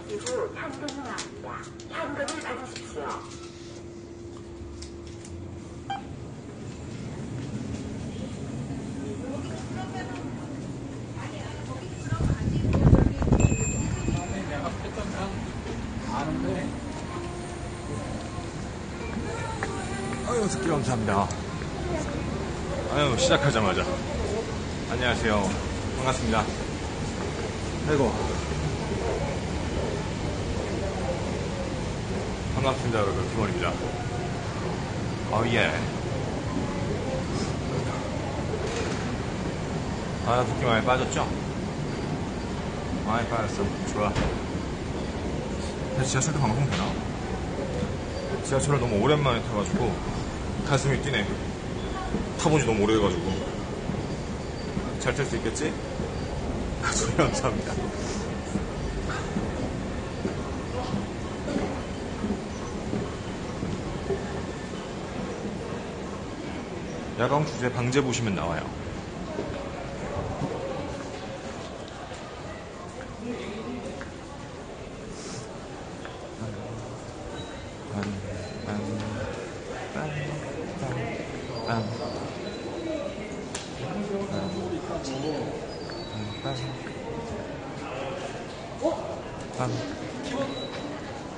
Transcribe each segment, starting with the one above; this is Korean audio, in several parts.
잠시 후 현금이 나옵니다. 현금을 받으십시오. 아유, 습기 감사합니다. 아유, 시작하자마자. 안녕하세요. 반갑습니다. 아이고. 반갑습니다, 여러분. 김원입니다. 예. 습기 많이 빠졌죠? 많이 빠졌어. 좋아. 지하철도 방송 되나? 지하철을 너무 오랜만에 타가지고 가슴이 뛰네. 타본 지 너무 오래돼가지고. 잘 탈 수 있겠지? 소리 감사합니다. 야광 주제 방제 보시면 나와요.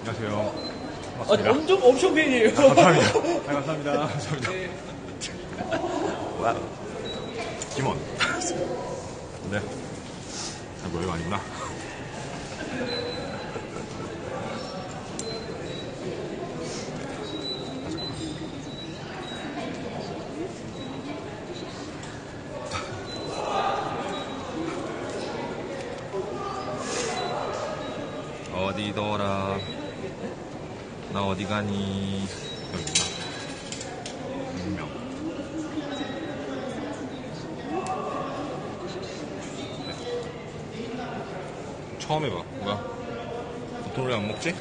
안녕하세요. 반갑습니다. 엄청 팬이에요. 감사합니다. 감사합니다. 감사합니다. 네. 와. 김원. 네. 아이고, 이거 아니구나. 어디더라? 나 어디 가니? 여기구나. 분명. 네. 처음 해봐. 뭐야? 보통 왜 안 먹지?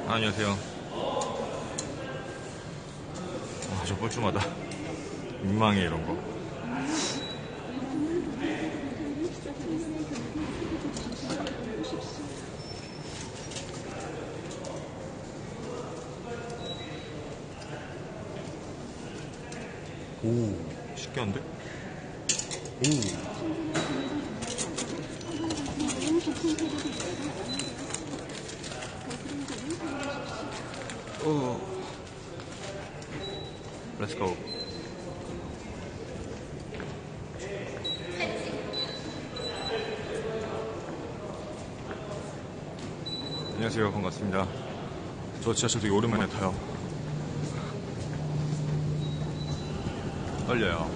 안녕하세요. 저 뻘쭘하다. 민망해, 이런 거. 오, 신기한데? 오. Let's go. 안녕하세요. 반갑습니다. 저 지하철 되게 오랜만에 타요. 떨려요.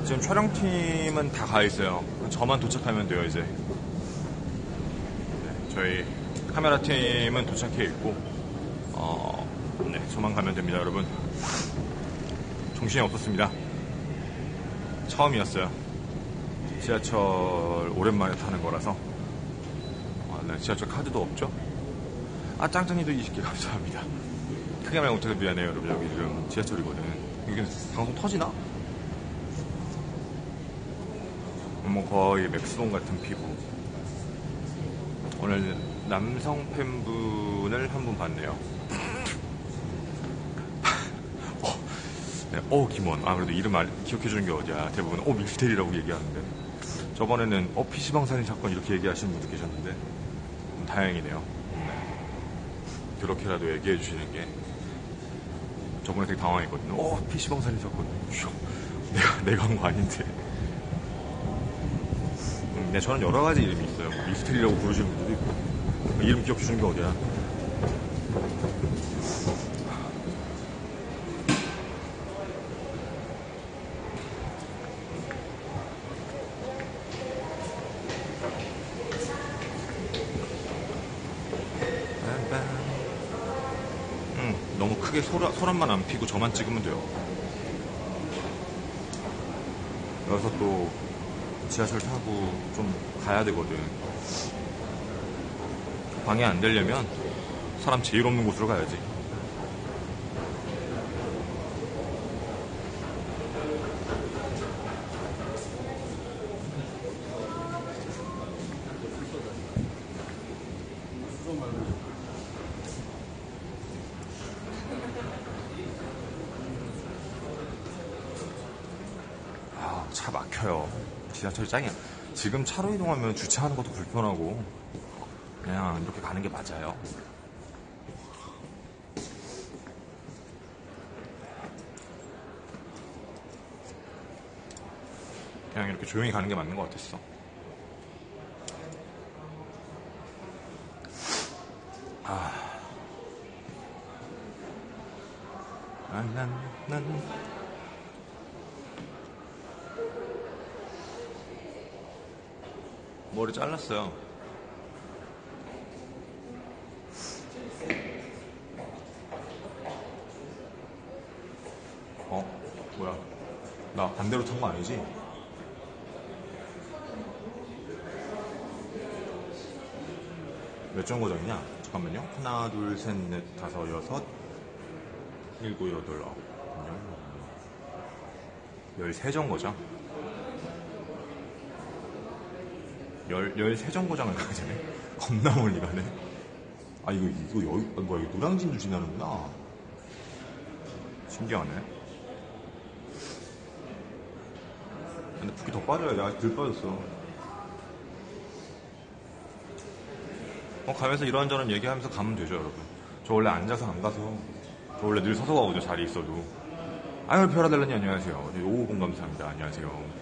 지금 촬영팀은 다 가 있어요. 저만 도착하면 돼요, 이제. 네, 저희 카메라 팀은 도착해 있고, 네, 저만 가면 됩니다, 여러분. 정신이 없었습니다. 처음이었어요. 지하철 오랜만에 타는 거라서. 네, 지하철 카드도 없죠? 짱짱이도 20개 감사합니다. 크게 말 못해서 미안해요, 여러분. 여기 지금 지하철이거든. 여기 방송 터지나? 뭐 거의 맥스본 같은 피부. 오늘 남성 팬분을 한 분 봤네요. 네, 김원. 그래도 이름 기억해주는 게 어디야. 대부분 밀테리라고 얘기하는데, 저번에는 PC방살인 사건 이렇게 얘기하시는 분도 계셨는데, 다행이네요. 네. 그렇게라도 얘기해주시는 게. 저번에 되게 당황했거든요. PC방살인 사건. 내가 한 거 아닌데. 네, 저는 여러 가지 이름이 있어요. 미스테리라고 부르시는 분들도 있고. 이름 기억해 주는 게 어디야. 너무 크게 소란만 안 피고 저만 찍으면 돼요. 여기서 또 지하철 타고 좀 가야 되거든. 방해 안 되려면 사람 제일 없는 곳으로 가야지. 막혀요. 지하철이 짱이야. 지금 차로 이동하면 주차하는 것도 불편하고 그냥 이렇게 가는 게 맞아요. 그냥 이렇게 조용히 가는 게 맞는 것 같았어. 난 머리 잘랐어요. 뭐야? 나 반대로 탄 거 아니지? 몇 정거장이냐? 잠깐만요. 하나, 둘, 셋, 넷, 다섯, 여섯, 일곱, 여덟, 아홉, 열, 13정거장? 13정거장을 가야 되네. 겁나 멀리 가네. 아, 이거 뭐야, 이거 노량진도 지나는구나. 신기하네. 근데 붓기 더 빠져야 돼. 아직 덜 빠졌어. 가면서 이런저런 얘기하면서 가면 되죠, 여러분. 저 원래 앉아서 안 가서, 저 원래 늘 서서 가거든요, 자리에 있어도. 아유, 별아달라니 안녕하세요. 오후분 감사합니다. 안녕하세요.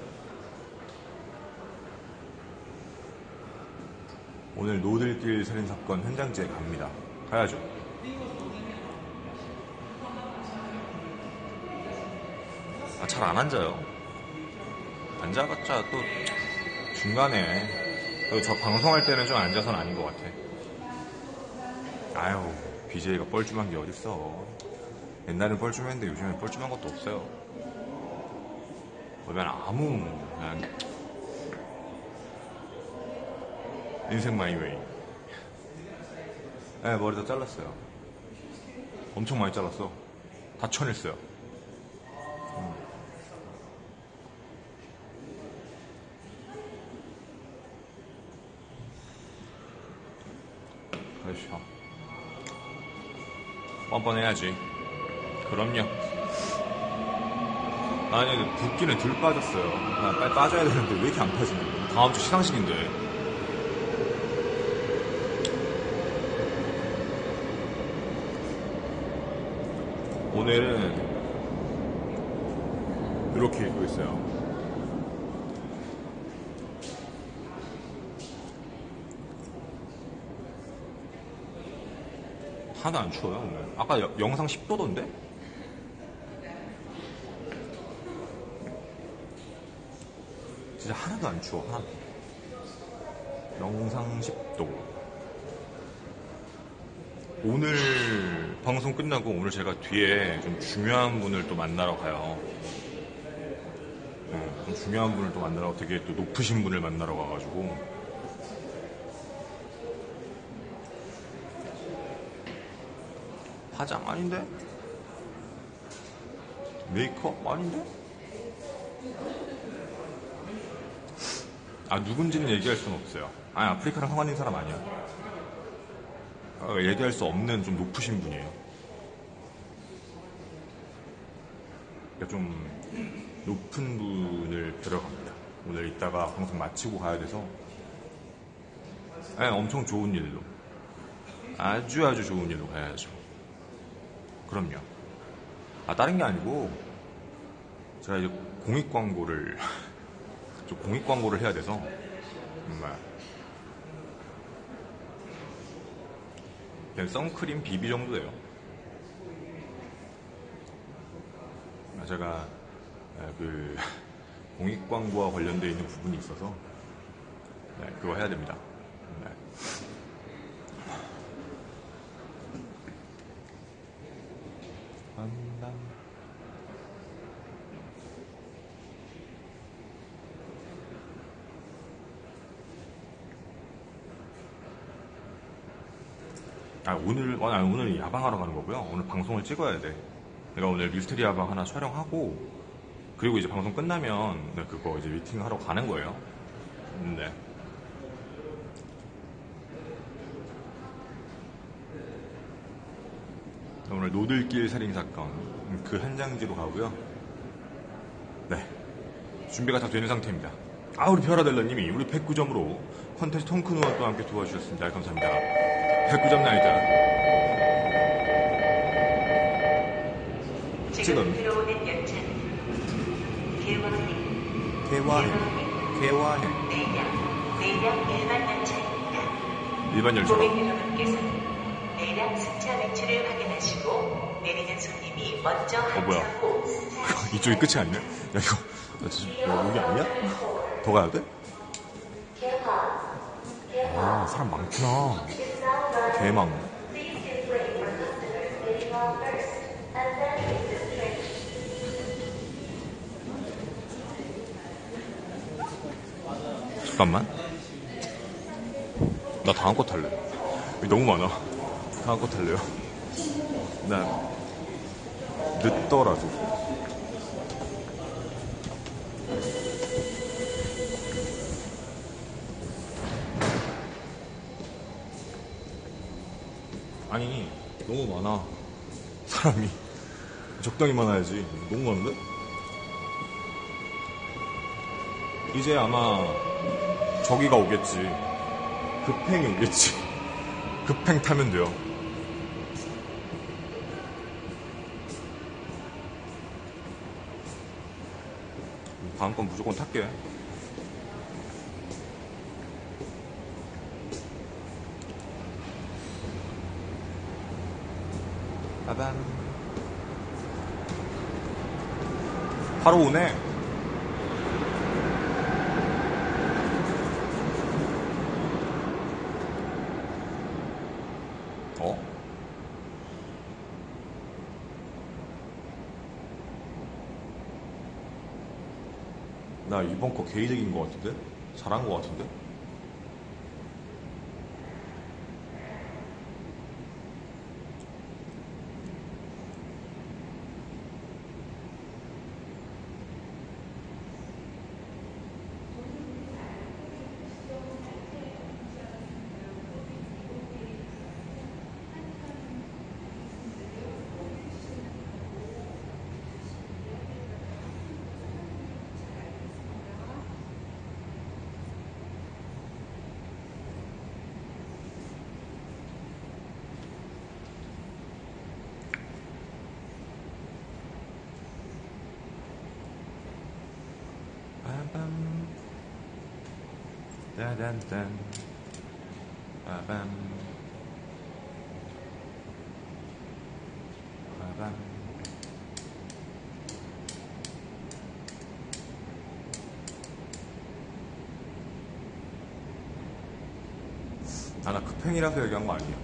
오늘 노들길 살인사건 현장지에 갑니다. 가야죠. 잘 안 앉아요. 앉아봤자 또 중간에 저 방송할 때는 좀 앉아서는 아닌 것 같아. 아유, BJ가 뻘쭘한 게 어딨어. 옛날엔 뻘쭘했는데 요즘엔 뻘쭘한 것도 없어요. 보면 그냥 인생 마이웨이. 네, 머리 다 잘랐어요. 엄청 많이 잘랐어. 다 쳐냈어요. 그렇죠. 뻔뻔해야지. 그럼요. 아니, 붓기는 덜 빠졌어요. 빨리 빠져야 되는데 왜 이렇게 안 빠지는 거야? 다음 주 시상식인데. 오늘은 이렇게 입고 있어요. 하나도 안 추워요, 오늘. 아까 영상 10도던데? 진짜 하나도 안 추워, 하나도. 영상 10도. 오늘 방송 끝나고 오늘 제가 뒤에 좀 중요한 분을 또 만나러 가요. 좀 중요한 분을 또 만나러, 되게 또 높으신 분을 만나러 가가지고. 화장 아닌데? 메이크업 아닌데? 누군지는 얘기할 수는 없어요. 아프리카랑 상관 있는 사람 아니야. 얘기할 수 없는 좀 높으신 분이에요. 그러니까 좀 높은 분을 뵈러 갑니다. 오늘 이따가 방송 마치고 가야 돼서. 엄청 좋은 일로. 아주 좋은 일로 가야죠. 그럼요. 다른 게 아니고, 제가 이제 공익 광고를 해야 돼서, 정말. 그냥 선크림 BB 정도예요. 제가 공익 광고와 관련되어 있는 부분이 있어서, 그거 해야 됩니다. 오늘 야방하러 가는 거고요. 오늘 방송을 찍어야 돼. 내가 오늘 미스테리 야방 하나 촬영하고, 그리고 이제 방송 끝나면 그거 이제 미팅하러 가는 거예요. 네. 오늘 노들길 살인사건 그 현장지로 가고요. 네. 준비가 다 되는 상태입니다. 우리 별아델라님이 우리 109점으로 컨텐츠 통크누와 또 함께 도와주셨습니다. 감사합니다. 109점 나이다. 지금 들어오는 열차는 개화행 내량 일반 열차입니다. 일반 열차로. 고객 여러분께서는 내량 승차 매출을 확인하시고 내리는 손님이 먼저 뭐야. 하차하고 승차하시기 이쪽이 끝이 아니네? 야, 이거, 나 진짜, 여기 아니야? 더 가야 돼? 사람 많구나. 대망. 잠깐만. 나 다음 거 탈래. 여기 너무 많아. 다음 거 탈래요. 난 늦더라도. 아니, 너무 많아. 사람이. 적당히 많아야지. 너무 많은데? 이제 아마 저기가 오겠지. 급행이 오겠지. 급행 타면 돼요. 다음 건 무조건 탈게. 빠밤. 바로 오네. 나 이번 거 개이득인 것 같은데? 잘한 것 같은데? 따단딴 빠밤 빠밤. 나 급행이라서 얘기한 거 아니야.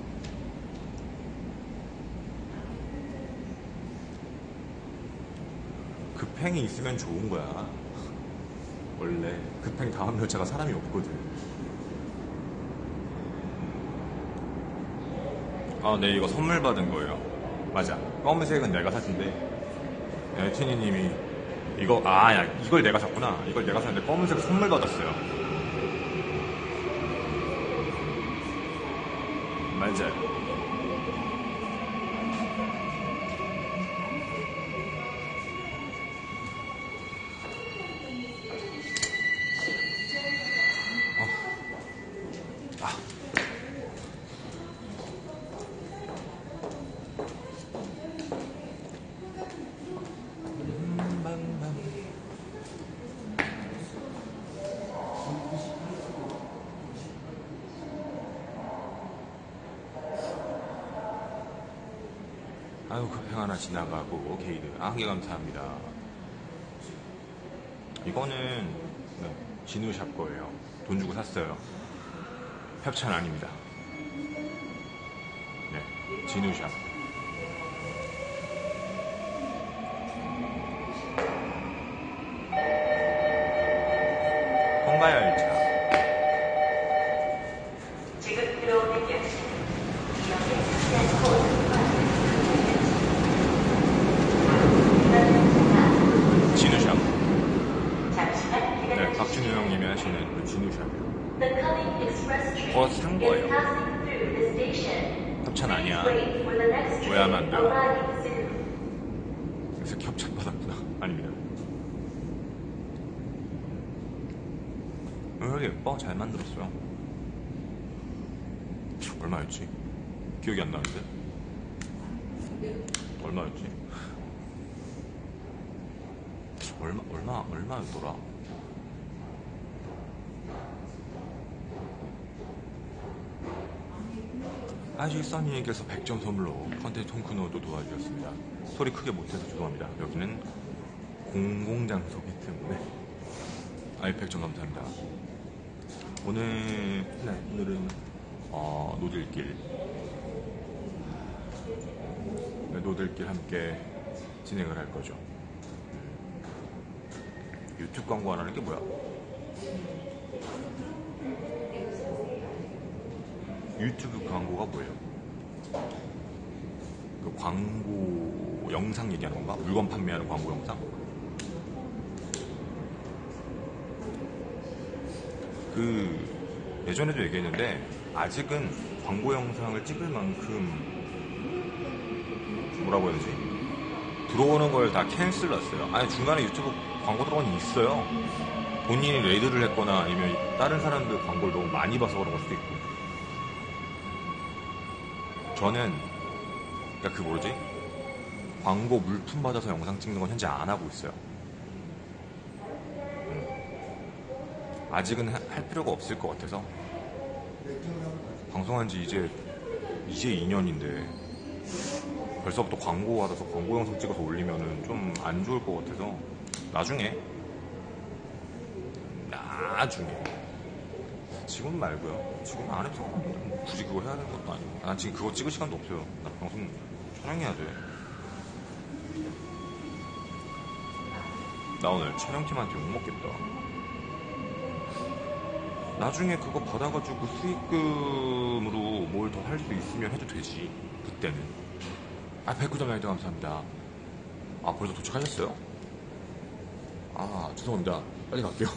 급행이 있으면 좋은 거야. 원래 급행 다음 열차가 사람이 없거든. 네, 이거 선물 받은 거예요. 맞아. 검은색은 내가 샀는데 티니님이 이거 야, 이걸 내가 샀구나. 이걸 내가 샀는데 검은색 선물 받았어요. 맞아요. 급행 하나 지나가고 게이드 한 개 감사합니다. 이거는 진우샵 거예요. 돈 주고 샀어요. 협찬 아닙니다. 네, 진우샵. 홍가야 열차. 지금 들어오는 열차는 이역에 타지 않고 진우샵. 잠시만 기다려. 네, 박진우 형님이 하시는 그 진우샵이요. 산 거예요. 협찬 아니야. 오해하면 안 돼요. 그래서 협찬 받았구나. 아닙니다. 예뻐. 잘 만들었어요. 얼마였지? 기억이 안 나는데. 얼마였지? 얼마였더라? 아직 써니에게서 100점 선물로 컨텐츠 통크노도 도와주셨습니다. 소리 크게 못해서 죄송합니다. 여기는 공공장소기 때문에. 아이 100점 감사합니다. 오늘은 노들길. 네, 노들길 함께 진행을 할 거죠. 유튜브 광고 안 하는 게 뭐야? 유튜브 광고가 뭐예요? 그 광고 영상 얘기하는 건가? 물건 판매하는 광고 영상? 그 예전에도 얘기했는데 아직은 광고 영상을 찍을 만큼 뭐라고 해야 되지? 들어오는 걸 다 캔슬렀어요. 아니 중간에 유튜브 광고 들어온 게 있어요. 본인이 레이드를 했거나 아니면 다른 사람들 광고를 너무 많이 봐서 그런 걸 수도 있고. 저는 그러니까 그 뭐지? 광고 물품 받아서 영상 찍는 건 현재 안 하고 있어요. 아직은 할 필요가 없을 것 같아서. 방송한 지 이제 2년인데 벌써부터 광고 받아서 광고 영상 찍어서 올리면은 좀 안 좋을 것 같아서 나중에 지금 말고요. 지금 안 해도 상관없는데 굳이 그거 해야 되는 것도 아니고. 난 지금 그거 찍을 시간도 없어요. 나 방송 촬영해야 돼. 나 오늘 촬영팀한테 욕먹겠다. 나중에 그거 받아가지고 수익금으로 뭘 더 할 수 있으면 해도 되지. 그때는. 109점 라이드 감사합니다. 벌써 도착하셨어요? 죄송합니다. 빨리 갈게요.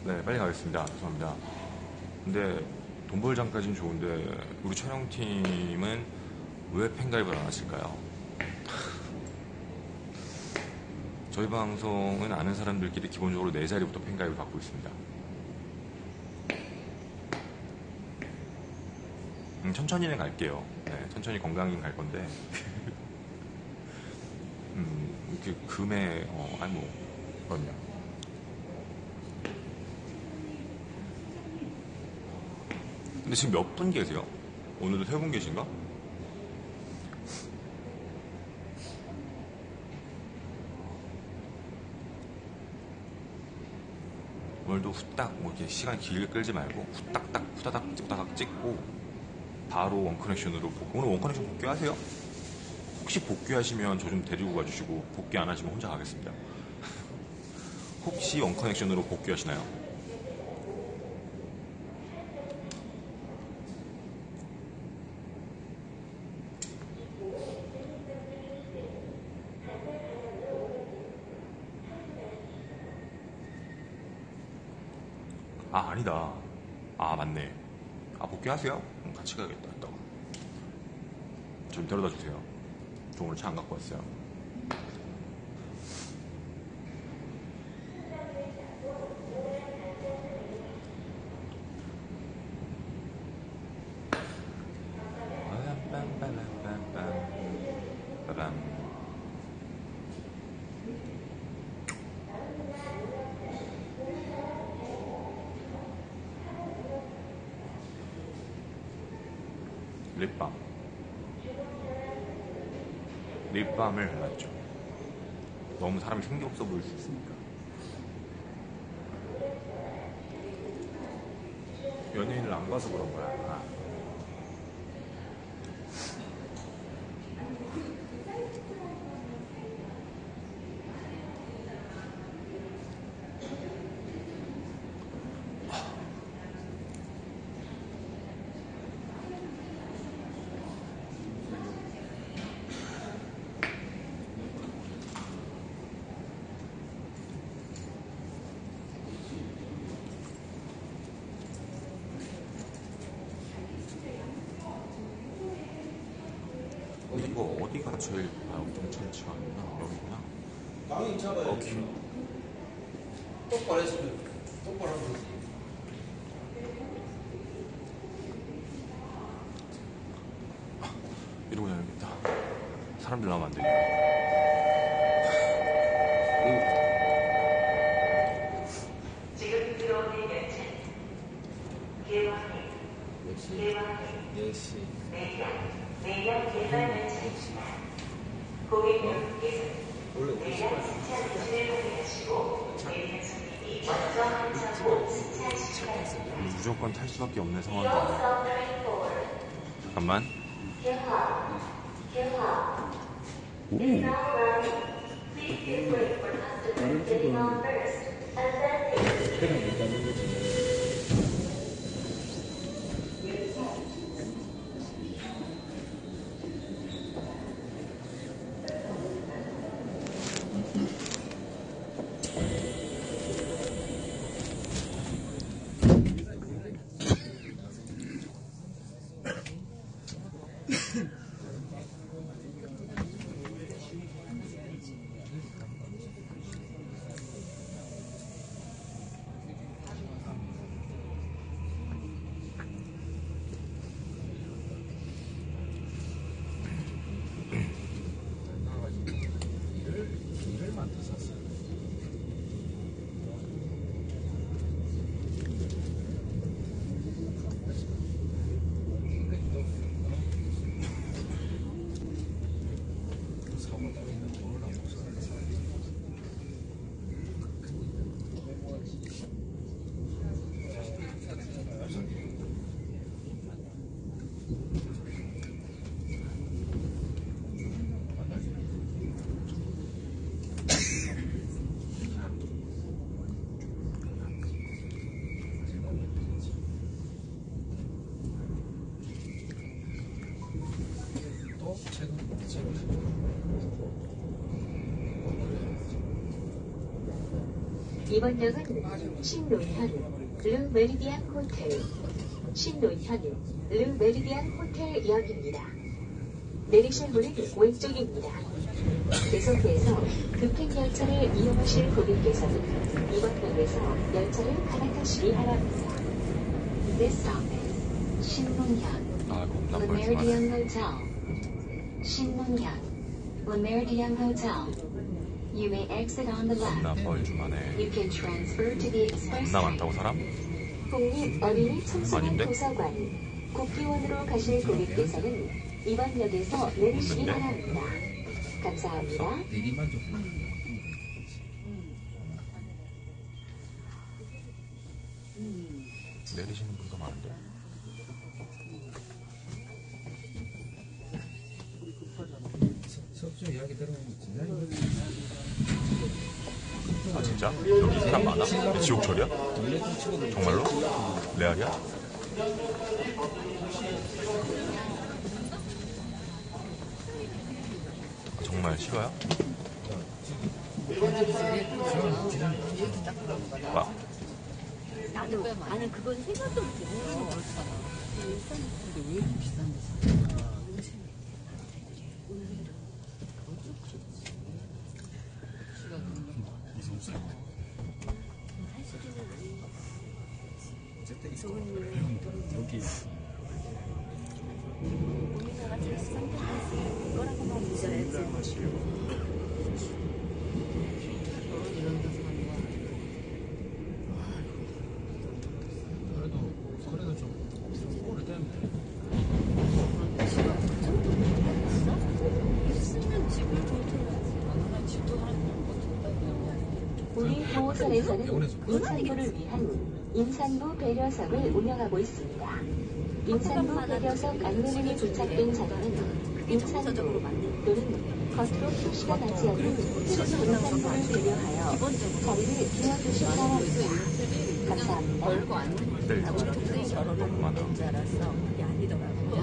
네, 빨리 가겠습니다. 죄송합니다. 근데 돈 벌장까지는 좋은데 우리 촬영팀은 왜 팬가입을 안 하실까요? 저희 방송은 아는 사람들끼리 기본적으로 4자리부터 팬가입을 받고 있습니다. 천천히는 갈게요. 네, 천천히 건강히 갈 건데 이렇게 금에 그럼요. 근데 지금 몇 분 계세요? 오늘도 3분 계신가? 오늘도 후딱 이렇게 시간 길게 끌지 말고 후딱딱 후다닥 찍고 바로 원커넥션으로 오늘 원커넥션 복귀하세요? 혹시 복귀하시면 저 좀 데리고 가주시고 복귀 안 하시면 혼자 가겠습니다. 혹시 원커넥션으로 복귀하시나요? 아니다. 맞네. 복귀하세요? 같이 가야겠다. 이따가. 좀 데려다 주세요. 저 오늘 차 안 갖고 왔어요. 립밤을 발랐죠. 너무 사람이 생기 없어 보일 수 있으니까. 연예인을 안 봐서 그런 거야. 이거 어디가 제일 괜찮지 않나? 여기구나. 오케이. 똑바로 했으면 똑바로 하면 되지. 이러고 다녀야겠다. 사람들 나오면 안 되니까. 지금 들어오는 열차는 개원역, 역시 내양 개발 열차입니다. 고객님께서는 원래 내양 승차 위치를 확인하시고 내리는 손님이 먼저 한차로 승차하시기 바랍니다. 무조건 탈 수밖에 없는 상황이야. 잠깐만. 이번 역은 신논현 르 메리디안 호텔, 신논현 르 메리디안 호텔 역입니다. 내리실 문은 왼쪽입니다. 계속해서 급행열차를 이용하실 고객께서는 이번 역에서 열차를 갈아타시기 바랍니다. This stop is 신논현 아, 겁나 Le 뻘쭘하네. Méridien Hotel, 신논현 Le Méridien Hotel. You may exit on the 겁나 left. 뻘쭘하네. You can transfer to the express 겁나 train. 많다고 사람? 국립 어린이 청소년 아닌데? 도서관, 국기원으로 가실 고객께서는 이번 역에서 내리시기 없는데? 바랍니다. 감사합니다. 대리만 좀. 내리시는 분도 많은데. 석주 이야기 들어보면 진짜 아, 진짜? 여기 사람 많아? 지옥철이야? 돌려준 치고도 정말로? 레알이야? 아, 정말 싫어요? 막 나는 그건 생각도 못했어. 근데 왜 이렇게 비싼 데서? 여기 우리나라 제일 싼 데서 이거라고만 믿어야지. 이런 데서 그래도 좀 오래됐네. 쓰는 집을 좀 들어야지. 나는 집도 하나 못 든다고. 우리 보호선에서는 임산부를 위한 임산부 배려석을 운영하고 있습니다. 임산부 배려석 안내문이 부착된 자리는 임산부 또는 겉으로 표시가 나지 않는 임산부를 배려하여 자리를 비워주시기 바랍니다. 감사합니다. 별거 안 네, 동생이 여러 너무 많아. 명인 줄 알았어. 그게 아니더라고.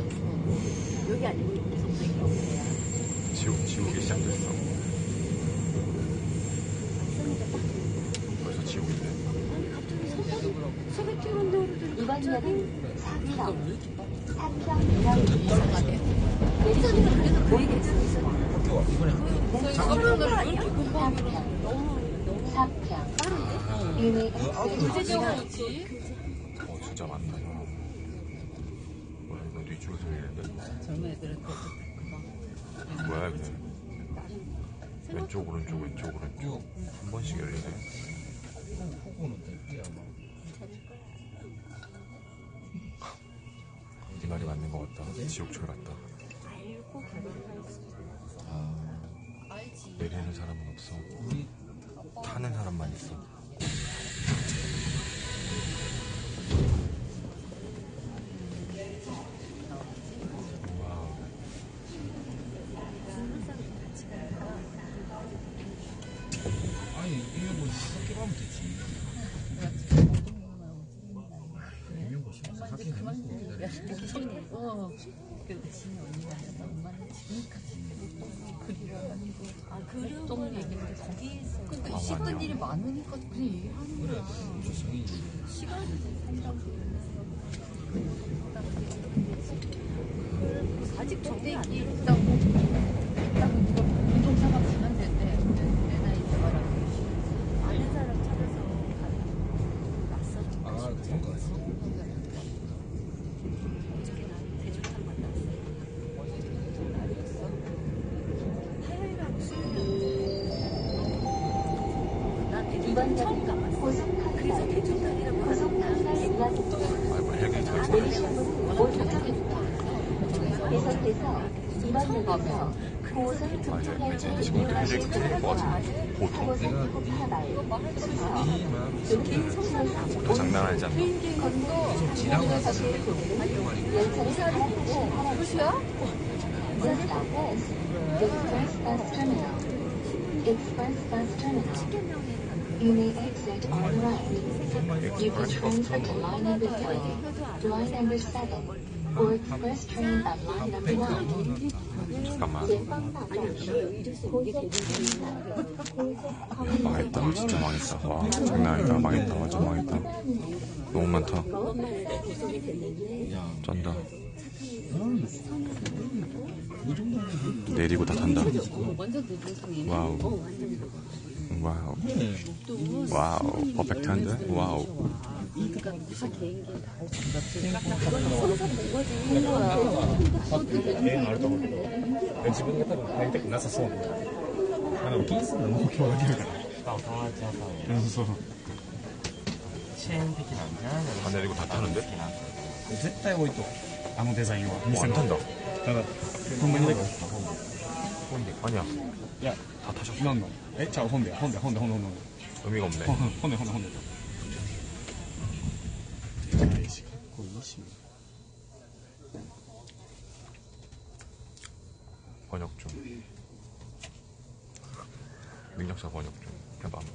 여기 아니고 우리 동생이 없네요. 지옥이 시작됐어. 벌써 지옥인데. 소개팅한다고 그러더니 이번 역은 삼평이라고 내리시는 모이겠습니다. 학교 이번에 서울은 아니야? 4평. You may exit on the right. 진짜 많다. 뭐야, 이거 뒤쪽에서 밀리는데? 젊은 애들은 뭐야, 이게? 왼쪽, 오른쪽, 왼쪽, 오른쪽. 한 번씩 열리네. 호구는 될게 아마. 네 말이 맞는 것 같다. 지옥철 같다. 내리는 사람은 없어. 타는 사람만 있어. 와우. 아니 이거 뭐 섞여 가면 되지. 이런 거 싶어. 섞여 내면서 그래도 지금 언니가 아니라 엄마는 지금까지 그리워가지고 똥 얘기인데 거기에서 그러니까 아, 씹은 맞네요. 일이 많으니까 그냥 얘기하는 그래 거야. 정이 시간을 산다고 아직 저대기 있다고 누가 운동사가 가면 된대. 내 나이 때 말하는 아는 사람 찾아서 가는 낯선 아 그런 거 같아. 어저께 나 대중탕 만났어. 어저께 전화했어. 화요일하고 수요일. 나 대중탕 처음 가봤어. 그래서 대중탕이라고 하는 아이, 뭐 헬기를 타고 계속해서 이번 역에서 고성 맞아요. 특별열차를 지금부터 이용하실 헬기 타는 것 같은데. 보통? 고성 하발, 수서, 보통 장난 아니지 않나? 지나고 가실 분들은 열차를 갈아타실 바랍니다. This stop is Express Bus Terminal. Express Bus Terminal. You may exit on the right. You can transfer to line number 3, line number 7, or express train of line number 9. 잠깐만. 망했다. 진짜 망했다. 와, 장난 아니다. 망했다. 완전 망했다. 너무 많다. 쩐다. 내리고 다 탄다. 먼저 늦은 성이 와우. 와우. 와우. 퍼펙트한데? 와우. 그러니까 다 개인기自分が多分入りたくなさそうな。金数の目標が出るから。そう。チェーン的なんじゃない 다 내리고 다 타는데? 絶対置いとく。あのデザインは。 오, 안 탄다. ただ、ほんまにだけど。 아니야. いや、 다 타셨어. なんのちゃう、本で。 의미가 없네. 本で。かっこいいし。 번역 좀. 능력자 번역 좀 해봐 한번.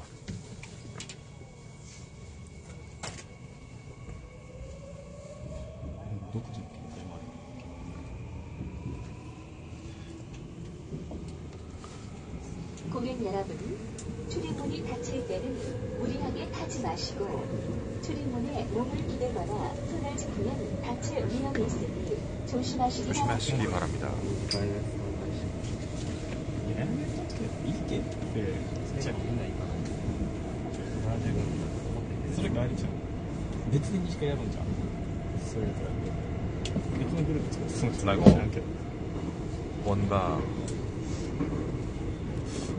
고객 여러분, 출입문이 닫힐 때는 무리하게 타지 마시고 출입문에 몸을 기대거나 손을 짚으면 다칠 위험이 있으니 조심하시기 조심하시기 바랍니다. 바랍니다. いいけってじゃあみんないいかなそれがあるじゃん別にしかやるんじゃんそれぞれ別のグループ作ってそのつながらんけど 뭔가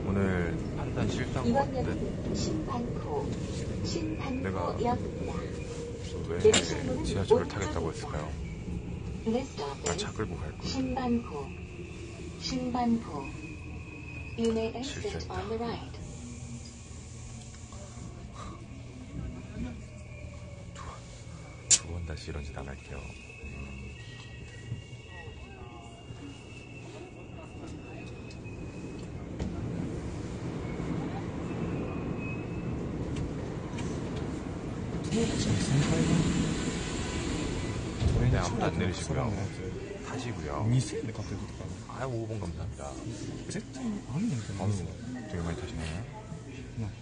오늘 판단 실수한 것 이번 같은데 역은 신반포역입니다. 왜 지하철을 타겠다고 했을까요? This stop 나 is 차 끌고 갈 거야. 신반포. You may exit 실수했다. on the right. 두 번 다시 이런 짓 안 할게요. 네, 아무도 안 내리시고요. 타시고요. 2000円で買ってるとか 아유, 5번 감사합니다. 絶対あんねんけど 아유, 되게 많이 타시네.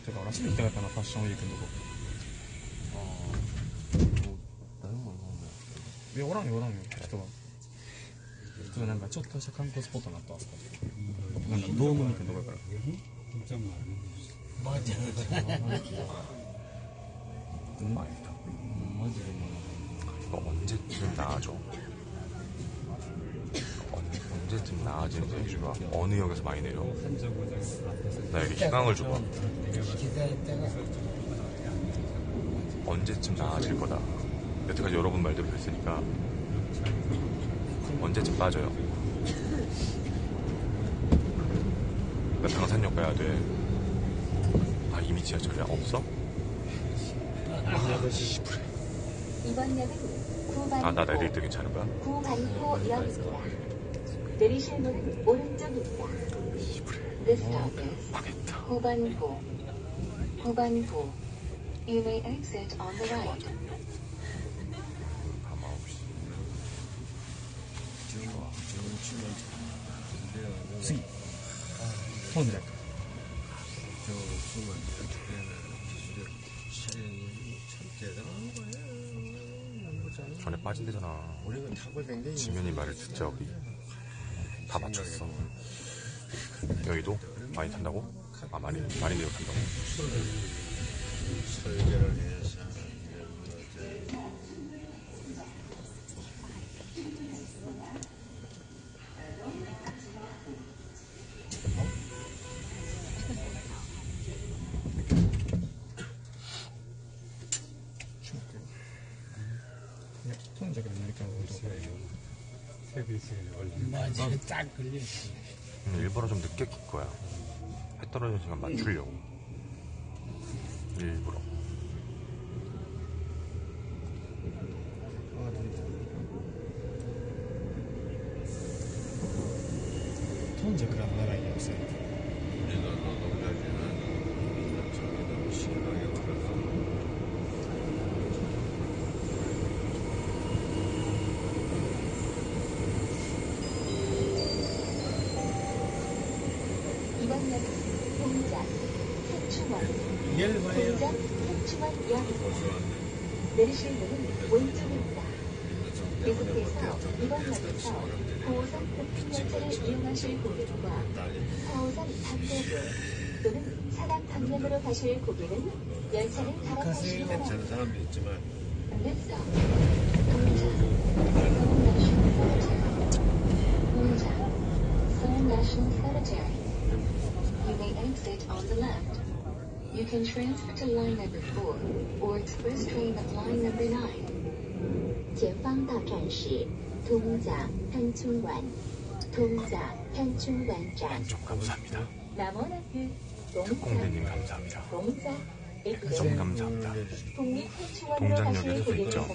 てか俺足に行きたかったなファッションウィークのとこ 나는 모르겠네. いやおらんよ人は普通なんかちょっとした観光スポットになったあそこなんかどう飲むかどうかから 맛있다. 이거 언제쯤 나아져? 언제쯤 나아지는지 해주가 어느 역에서 많이 내려? 나 여기 희망을 줘봐. 언제쯤 나아질 거다. 여태까지 여러분 말대로 했으니까 언제쯤 빠져요. 나 당산역 가야 돼. 아 이미 지하철이야? 없어? 이번 역은 구반포. 아 나 내릴 때 괜찮은 거야? 구반포역입니다. 내리실 문은 오른쪽입니다. This stop is 망했다. 구반포. 구반포. You may exit on the right. 밤 9시.次本じゃ 전에 빠진대잖아. 지면이 말을 듣자 우리. 다 맞췄어. 여기도 많이 탄다고? 아 많이 내려간다고? 혼자가 이렇게 하고 맞아, 딱 걸려. 일부러 좀 늦게 낄 거야. 해 떨어지는 시간 맞추려고. 일부러. 혼자 그런 나라에 없어요. 우리가 노동자지만 저기도 심하게 걸어서 이번 역은 동작, 태충원, 동작, 태충원역입니다. 내리실 문은 왼쪽입니다. 계속해서 이번 역에서 9호선 급행열차를 이용하실 고객과 4호선 반대로 또는 사당 방면으로 가실 고객은 열차를 갈아타시기 바랍니다. 괜찮은 사람도 있지만 Next stop, 동작, Seoul National Cemetery. You may exit on the left. You can transfer to line number 4 or express train of line number 9. 前方到站是通甲潘村湾站 좀 감사합니다. 나머나그 특공대님 감사합니다. 동작 좀 감사합니다. 동작역에서 수 있죠?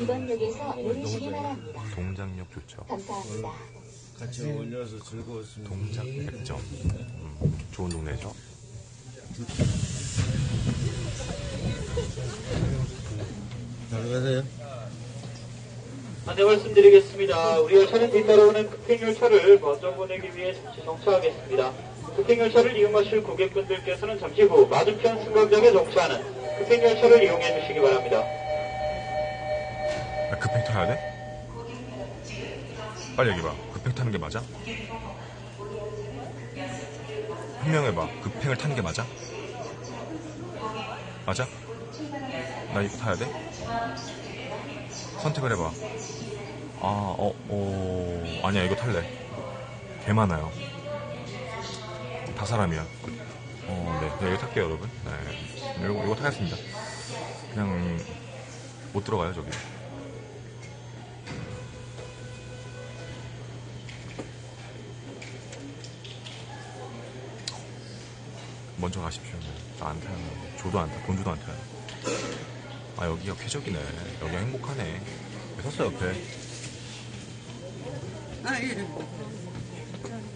이번 역에서 내리시기 바랍니다. 동작역 좋죠? 감사합니다. 같이 어울려서 즐거웠습니다. 동작 100점. 좋은 동네죠? 잘 가세요. 안내 말씀드리겠습니다. 우리 열차는 뒤따라오는 급행열차를 먼저 보내기 위해 잠시 정차하겠습니다. 급행열차를 이용하실 고객분들께서는 잠시 후 맞은편 승강장에 정차하는 급행열차를 이용해 주시기 바랍니다. 아, 급행 타야 돼? 빨리 얘기해봐. 급행 타는 게 맞아? 현명해봐. 급행을 타는 게 맞아? 맞아? 나 이거 타야 돼? 선택을 해봐. 아니야, 이거 탈래. 개 많아요. 다 사람이야. 네. 이거 탈게요, 여러분. 네. 이거 타겠습니다. 그냥, 못 들어가요, 저기. 먼저 가십시오. 나 안 타요. 조도 안 타. 돈 주도 안 타요. 아, 여기가 쾌적이네. 여기가 행복하네. 왜 섰어, 옆에?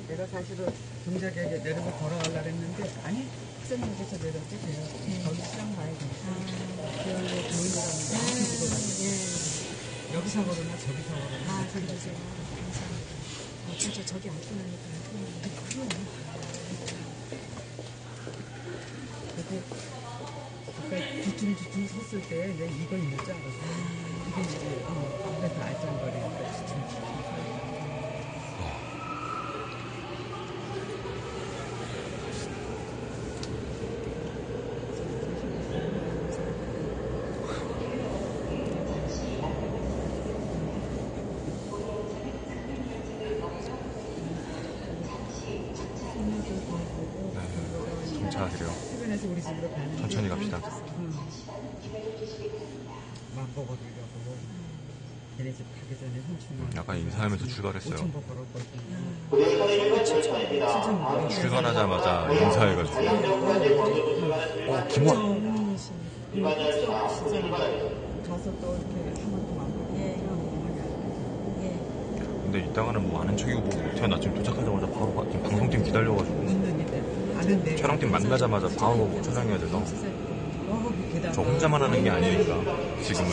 내가 사실은 동작역에 내려서 걸어가려고 했는데, 아니, 학생역에서 내려도 돼요. 거기 시장 가야 돼. 그런데 좋은 사람인데, 여기서 걸으나 저기서 걸으나. 그러세요. 감사합니다. 진짜 저기 안 끝나니까. 그래요. 아까 뒤뚱뒤뚱 섰을 때 내가 이거 있는 줄 알았어. 이게 이제 앞에서 알짱거리니까 뒤뚱뒤뚱 인사하세요. 해변에서 우리 집으로 가는데 천천히 갑시다. 만보거리려고 걔네 집 가기 전에 3층 약간 인사하면서 출발했어요. 5층 벌었거든요. 출발하자마자 인사해가지고 김원 가서 또 이렇게 한번더 만보고 근데 이따가는 뭐 아는 척이고 뭐 제가 나 지금 도착하자마자 바로 지금 방송팀 기다려가지고 아는데 촬영팀 만나자마자 바로 뭐 촬영해야 돼서 계단 저 혼자만 하는 게 아니니까 지금은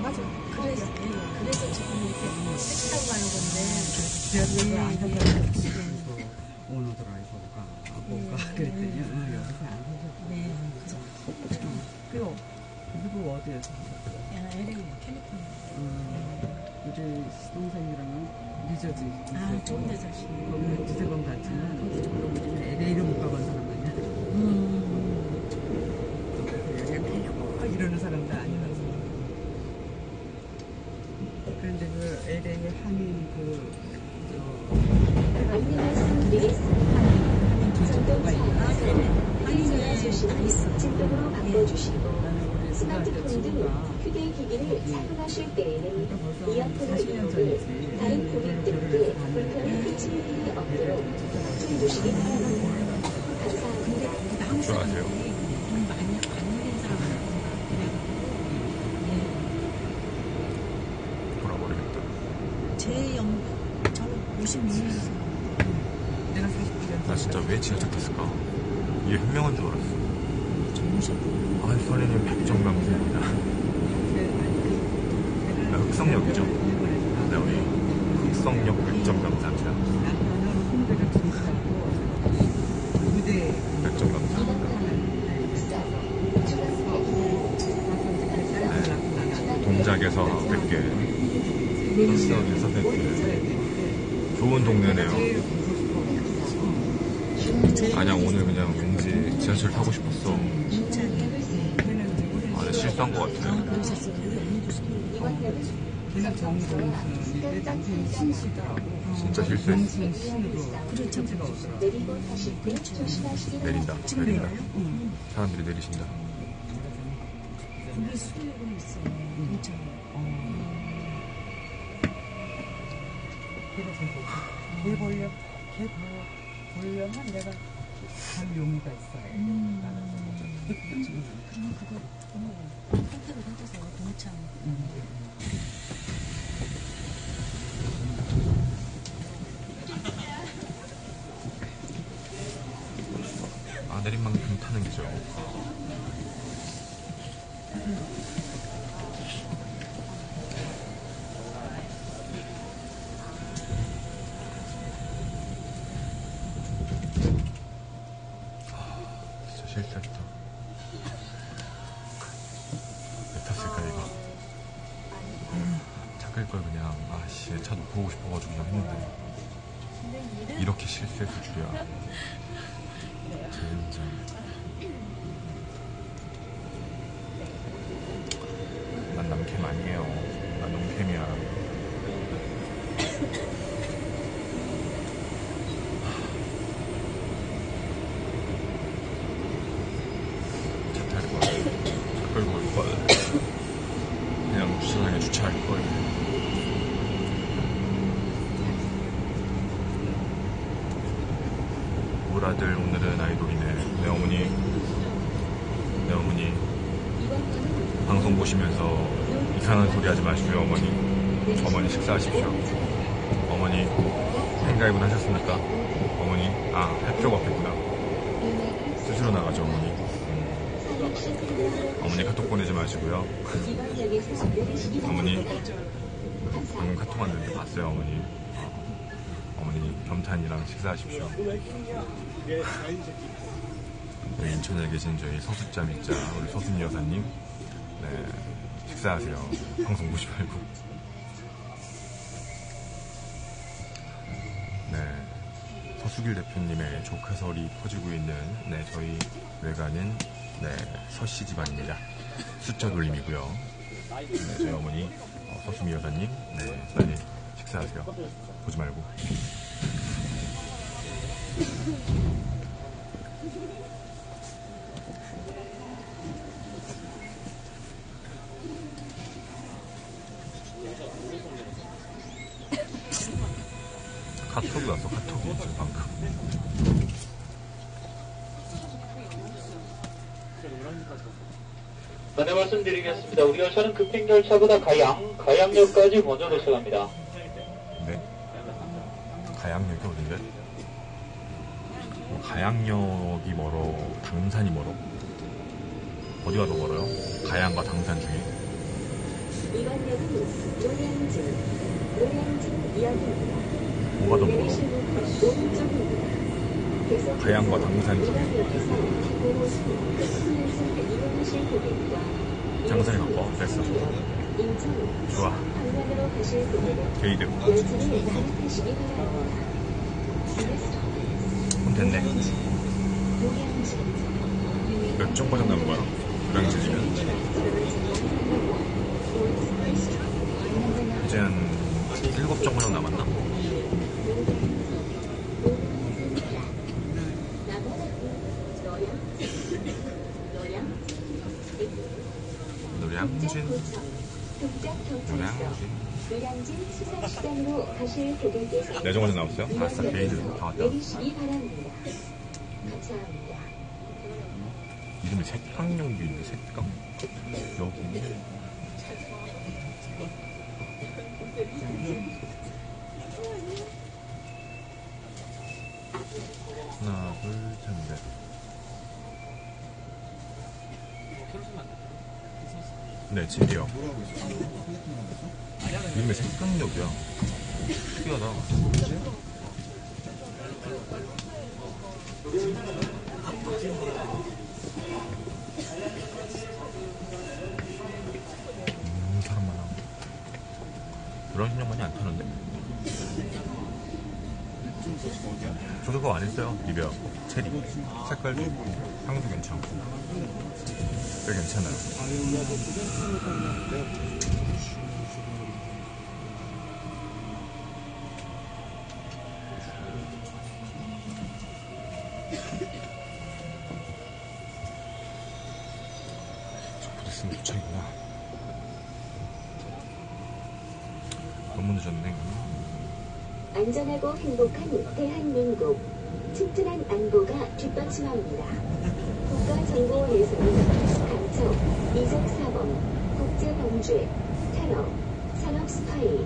맞아. 그래서 지금 이렇게 택시타고 가는 건데 지하철을 안 탄다고 지금 오늘 드라이버가 뭔가 그랬더니 여기서 안 타서 네. 그리고 어디에서 LA 캘리포니아. 우리 시동생이랑은 리저지 좋은 데 사시네. 거기는 두세 번 갔지만 우리는 LA를 못 가본 사람 아니야. 여행 가려고 이러는 사람도 아니라서. 그런데 그 LA 한인 안내 말씀드리겠습니다. 전동차 한인의 수신은 진동으로 바꿔주시고 스마트폰 등 휴대기기를 사용하실 때에는 이어폰을 이용해 다른 고객들께 불편을 끼치는 일이 없도록 주의주시기 바랍니다. 감사합니다. 들어가세요. 돌아버리겠다. 저는 56년생. 내가 40년 나 진짜 왜 지하철 탔을까? 이게 현명한 줄 알았어. 선생님 백정강사입니다. 흑성역이죠. 네, 우리 흑성역 백정강사입니다. 백정강사. 동작에서 100개, 흑성역에서 100개. 좋은 동네네요. 아니야, 오늘 그냥 왠지 지하철 타고 싶었어. 아, 네, 실수한 것 같아. 진짜 실수했어. 내린다. 사람들이 내리신다. 우리 수요일은 있어. 괜찮아. 걔 보려면 내가 갈 용의가 있어요. 그러면 그거 선택을 해줘서 동창. 내린 만큼 타는 거죠. 진짜 실수했다. 왜 탔을까 이거? 차 끌 걸 그냥 차도 보고 싶어가지고 그냥 했는데 이렇게 실수했을 줄이야. 진짜. 난 남캠 아니에요. 난 농캠이야. 차 탈 걸. 차 끌고 올 걸. 그냥 주차장에 주차할 걸. 우리 아들 오늘은 아이돌이네. 내 어머니 방송 보시면서 이상한 소리 하지 마시고요. 어머니 식사하십시오. 어머니 팬가입은 하셨습니까? 어머니 할 필요가 없겠구나. 스스로 나가죠. 어머니 카톡 보내지 마시고요. 어머니 방금 카톡 왔는데 봤어요. 어머니 겸탄이랑 식사하십시오. 여기 인천에 계신 저희 서숫자 밑자 우리 서순이 여사님, 네, 식사하세요. 방송 보지 말고. 네, 서수길 대표님의 조카설이 퍼지고 있는 저희 외가는 서씨 집안입니다. 숫자 돌림이고요. 저희 어머니 서수미 여사님, 빨리 식사하세요. 보지 말고. 카톡이 왔어, 카톡이 지금 방금. 안내 말씀드리겠습니다. 우리 열차는 급행열차보다 가양역까지 먼저 도착합니다. 네. 가양역이 어딘데? 가양역이 멀어, 당산이 멀어? 어디가 더 멀어요? 가양과 당산 중에? 이번 역은 노량진역입니다. 뭐가 더 멀어? 오른쪽입니다. 가양과 당산 중에? 당산이 가까워. 됐어. 좋아. 게이드. 그럼 됐네. 몇 정 과정 남은 거야? 노량진이면? 이제 한 7정 과정 남았나? 노량진 수산시장으로 가실 고객께서 네 정 과정 남았어요? 아싸, 게이드 다 왔다. 내리시기 바랍니다. 감사합니다. 이름이 색강역이 있네, 색강. 여기. 하나, 둘, 셋, 넷. 네, 진디요. 이름이 색강역이야. 특이하다. 사람 많아. 그런 신경만이 안 타는데? 저도 그거 안 했어요. 비벼갖고. 체리. 색깔도 있고, 향도 괜찮고. 꽤 괜찮아요. 부딪히면 도착이구나. 너무 늦었네. 안전하고 행복한 대한민국. 튼튼한 안보가 뒷받침합니다. 국가정보원에서는 간첩, 이적사범, 국제범죄, 테러, 산업스파이,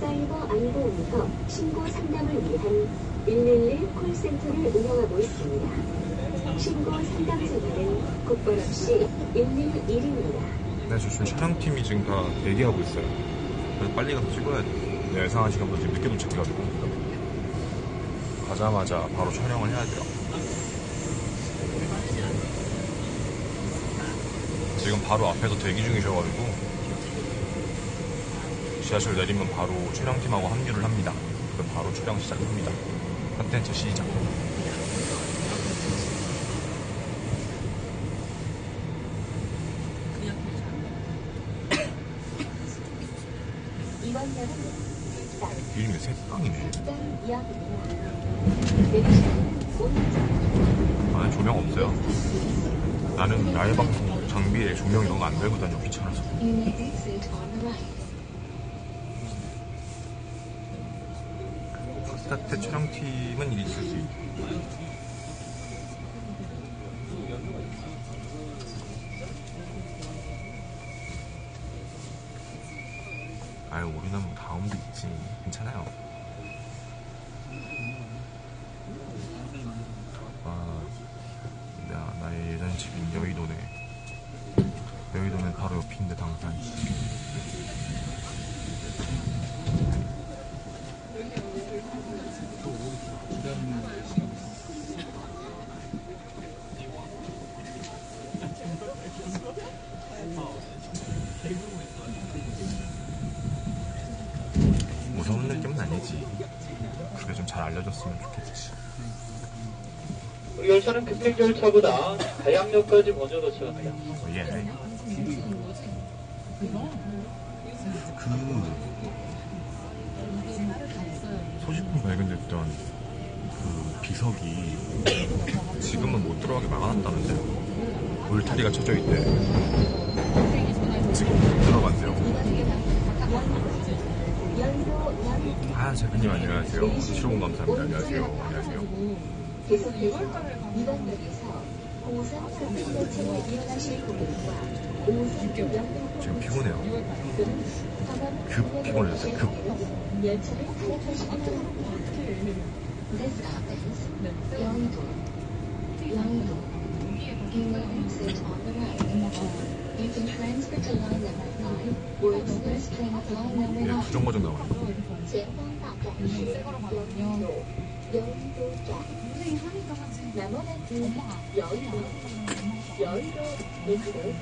사이버 안보 위협 신고 상담을 위한 111 콜센터를 운영하고 있습니다. 신고 상담 전화는 곧번 없이 111입니다. 네, 저 지금 촬영팀이 지금 다 대기하고 있어요. 그래서 빨리 가서 찍어야 돼. 네, 예상한 시간보다 지금 늦게 도착해가지고. 가자마자 바로 촬영을 해야 돼요. 지금 바로 앞에서 대기 중이셔가지고 지하철 내리면 바로 촬영팀하고 합류를 합니다. 그럼 바로 촬영 시작합니다. 컨텐츠 시작. 이번 역은 이름이 색강이네. 안에 조명 없어요. 나는 야외방송 장비에 조명 이런 거 안 달고 다녀. 귀찮아서. 스타트 촬영팀은 있을 수 있고. 아유, 우리는 뭐 다음도 있지. 괜찮아요. 나의 예전 집인 여의도네. 여의도는 바로 옆인데 당산. 무서운 느낌은 아니지. 그게 좀 잘 알려줬으면 좋겠지. 우리 열차는 급행열차보다 가양역까지 먼저 도착합니다. 예. 소지품 발견됐던 그 비석이 지금은 못 들어가게 막아놨다는데 울타리가 쳐져 있대. 지금 못 들어간대요. 아, 재근님 안녕하세요. 실용 감사합니다. 안녕하세요. 안녕하세요. 계속해서 이번역에서 오산 급행열차를 이용하실 고객과 오산 지금 피곤해요. 급 피곤해졌어요. 급. 열차를 탈락하시기 바랍니다. This stop is 여의도. 여의도. You may exit on the right. You can transfer to line number 5 or express train of line number 9. 두 정거장 나와요. 前方到站是여의도站. まもなく여의도駅です.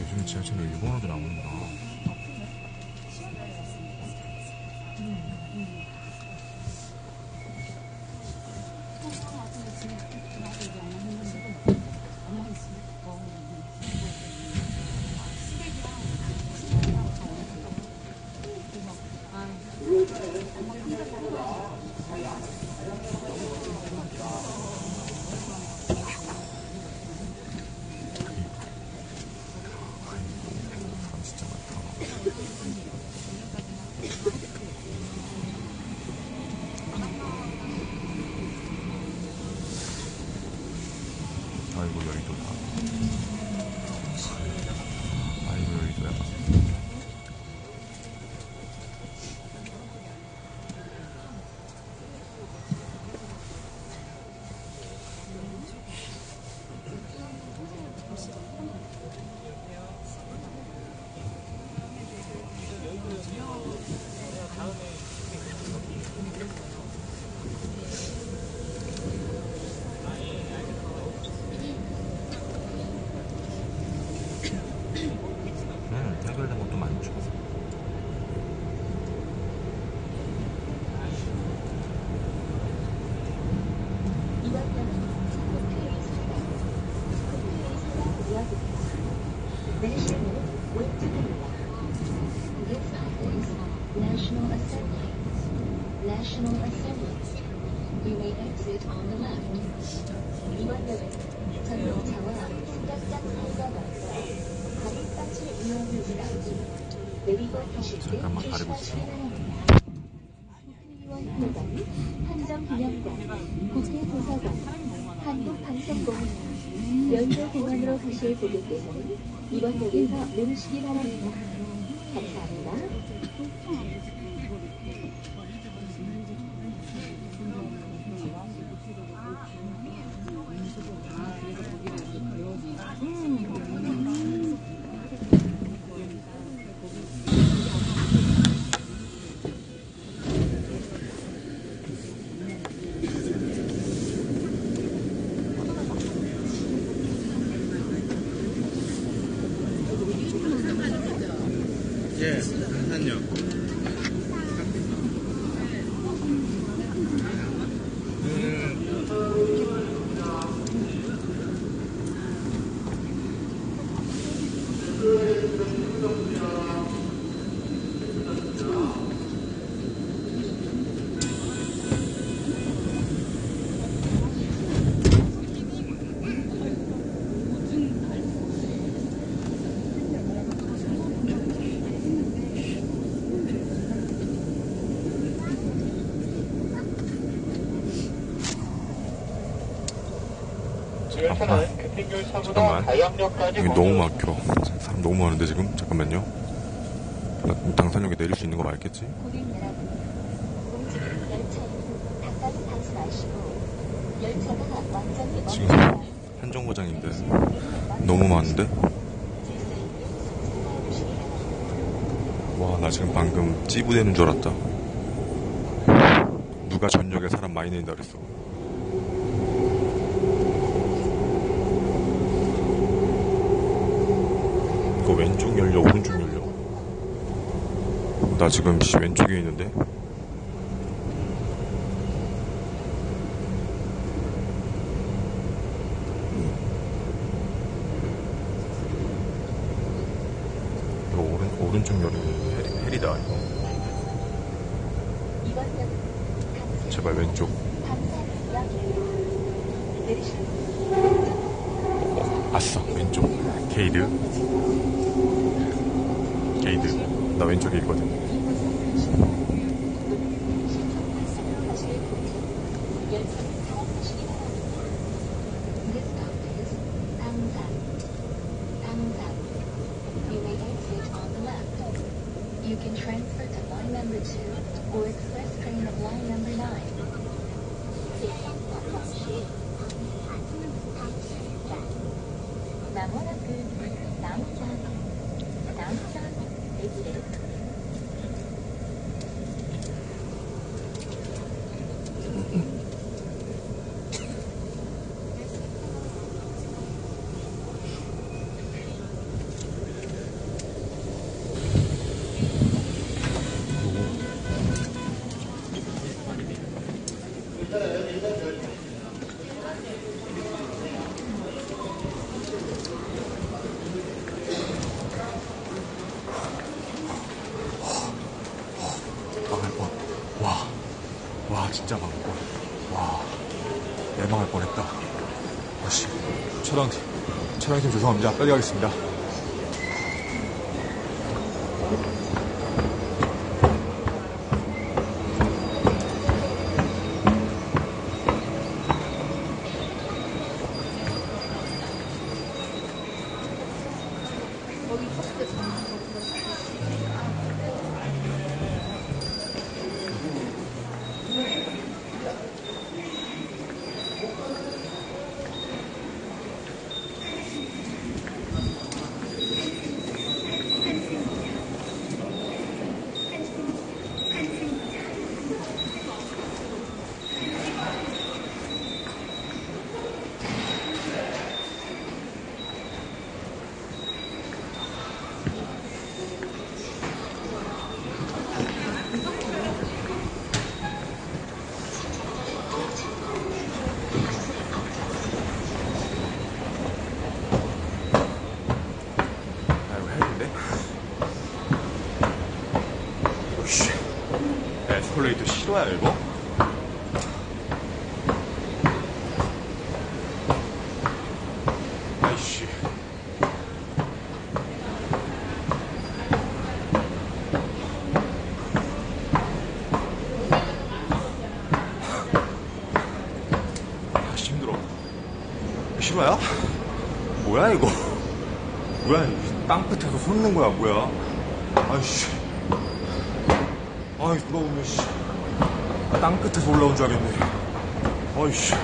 요즘 지하철에 일본어도 나오는구나. 아이고 여의도다. 아이고 여의도야. 해결된 것도 많죠. National Assembly. National Assembly. You may exit on the left. 이번역은 전동차와 승강장 사이가 넓어 가격방지를 이용합니다. 내리고 타실 때 잠깐만 가리고 있어. 조심하시기 바랍니다. 국회의원 회관, 한정기념관, 국회도서관, 한국방송공원, 연도공원으로 가실 고객께서는 이번 역에서 내리시기 바랍니다. 감사합니다. 예, 한산역. 잠깐만. 여기 너무 막혀. 사람 너무 많은데 지금? 잠깐만요. 당산역에 내릴 수 있는 거 맞겠지? 고객 여러분, 움직이는 열차에는 가까이 타지 마시고 열차가 완전히 지금 멈추면 한정거장인데 너무 많은데? 와, 나 지금 방금 찌부되는 줄 알았다. 누가 전역에 사람 많이 내린다 그랬어. 이거 왼쪽 열려, 오른쪽 열려. 나 지금 왼쪽에 있는데. 이거 오른쪽 열리는 헬이다 이거. 제발 왼쪽. 아싸, 왼쪽. 게이드. 나 왼쪽에 있거든. You can transfer to line number 2 or express train of line number 9. 망할 뻔. 와, 진짜 망할 뻔. 와, 내망할 뻔했다. 아씨, 촬영팀 죄송합니다. 빨리 가겠습니다. 에스컬레이터 싫어요, 이거? 아이씨. 아씨, 힘들어. 싫어요? 뭐야, 이거? 뭐야, 땅끝에서 솟는 거야, 뭐야? 아이씨. 아이, 돌아오면, 씨. 땅끝에서 올라온 줄 알겠네. 아이씨.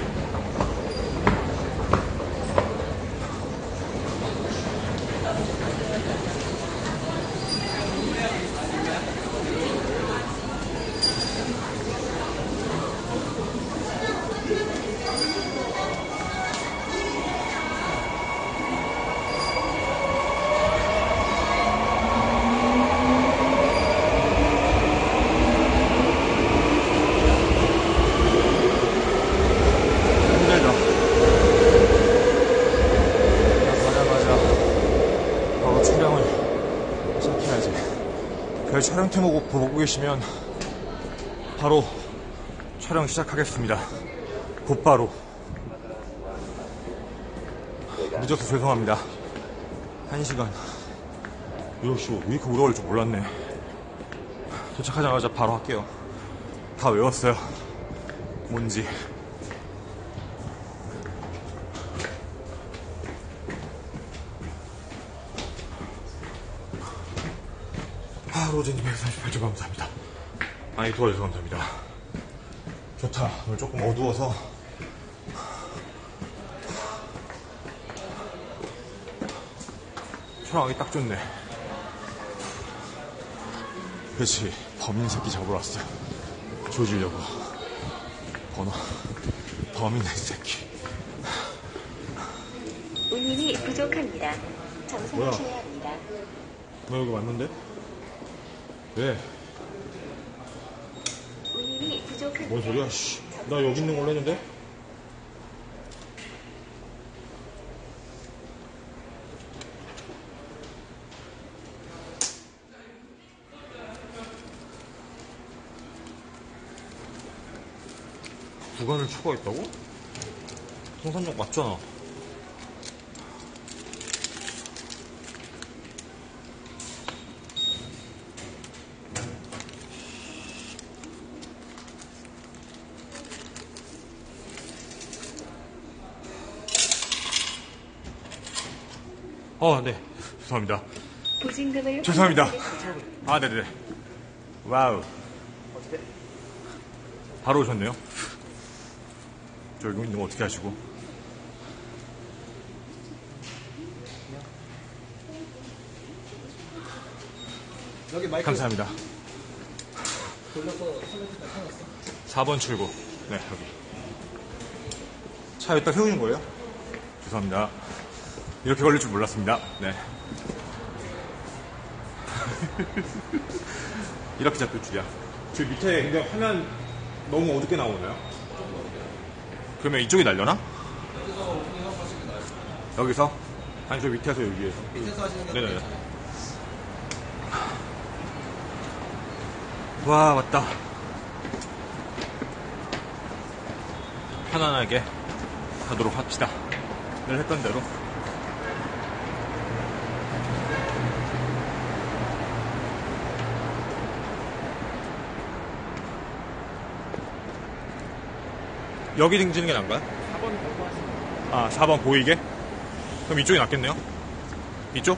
별 촬영팀 보고 계시면 바로 촬영 시작하겠습니다. 곧바로. 늦어서 죄송합니다. 1시간. 역시 왜 이렇게 오래 걸릴 줄 몰랐네. 도착하자마자 바로 할게요. 다 외웠어요. 뭔지. 로제님 138점 감사합니다. 많이 도와줘서 감사합니다. 좋다. 오늘 조금 어두워서 촬영하기 딱 좋네. 그렇지. 범인 새끼 잡으러 왔어. 조지려고. 번호. 범인의 새끼. 운임이 부족합니다. 정상하셔야 합니다. 너 여기 왔는데? 왜? 운임이 부족합니다. 뭔 소리야? 씨. 나 여기 있는 걸로 했는데? 구간을 초과했다고? 동산역 맞잖아. 네. 죄송합니다. 보증금을 죄송합니다. 환불하겠습니다. 네네네. 와우. 바로 오셨네요. 저 여기 있는 거 어떻게 하시고. 여기 마이크 감사합니다. 돌려서 설레트다 켜놨어. 4번 출구. 네, 여기. 차 여기다 세우는 거예요? 죄송합니다. 이렇게 걸릴 줄 몰랐습니다. 네. 이렇게 잡힐 줄이야. 저 밑에 근데 화면 너무 어둡게 나오나요? 그러면 이쪽이 날려나? 여기서? 아니, 저 밑에서 여기에서. 밑에서 하시는 게 네네. 와, 맞다. 편안하게 가도록 합시다. 늘 했던 대로. 여기 등지는 게 나은가요? 4번 4번 보이게? 그럼 이쪽이 낫겠네요? 이쪽?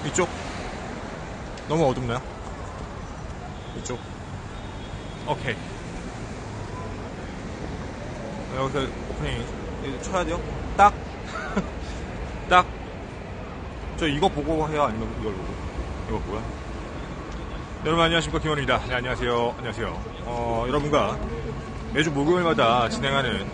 이쪽? 너무 어둡나요? 이쪽? 오케이. 여기서 오프닝 쳐야 돼요? 딱! 딱! 저 이거 보고 해요? 아니면 이걸 보고? 이거 보고요? 여러분 안녕하십니까, 김원입니다. 네, 안녕하세요. 안녕하세요. 여러분과 매주 목요일마다 진행하는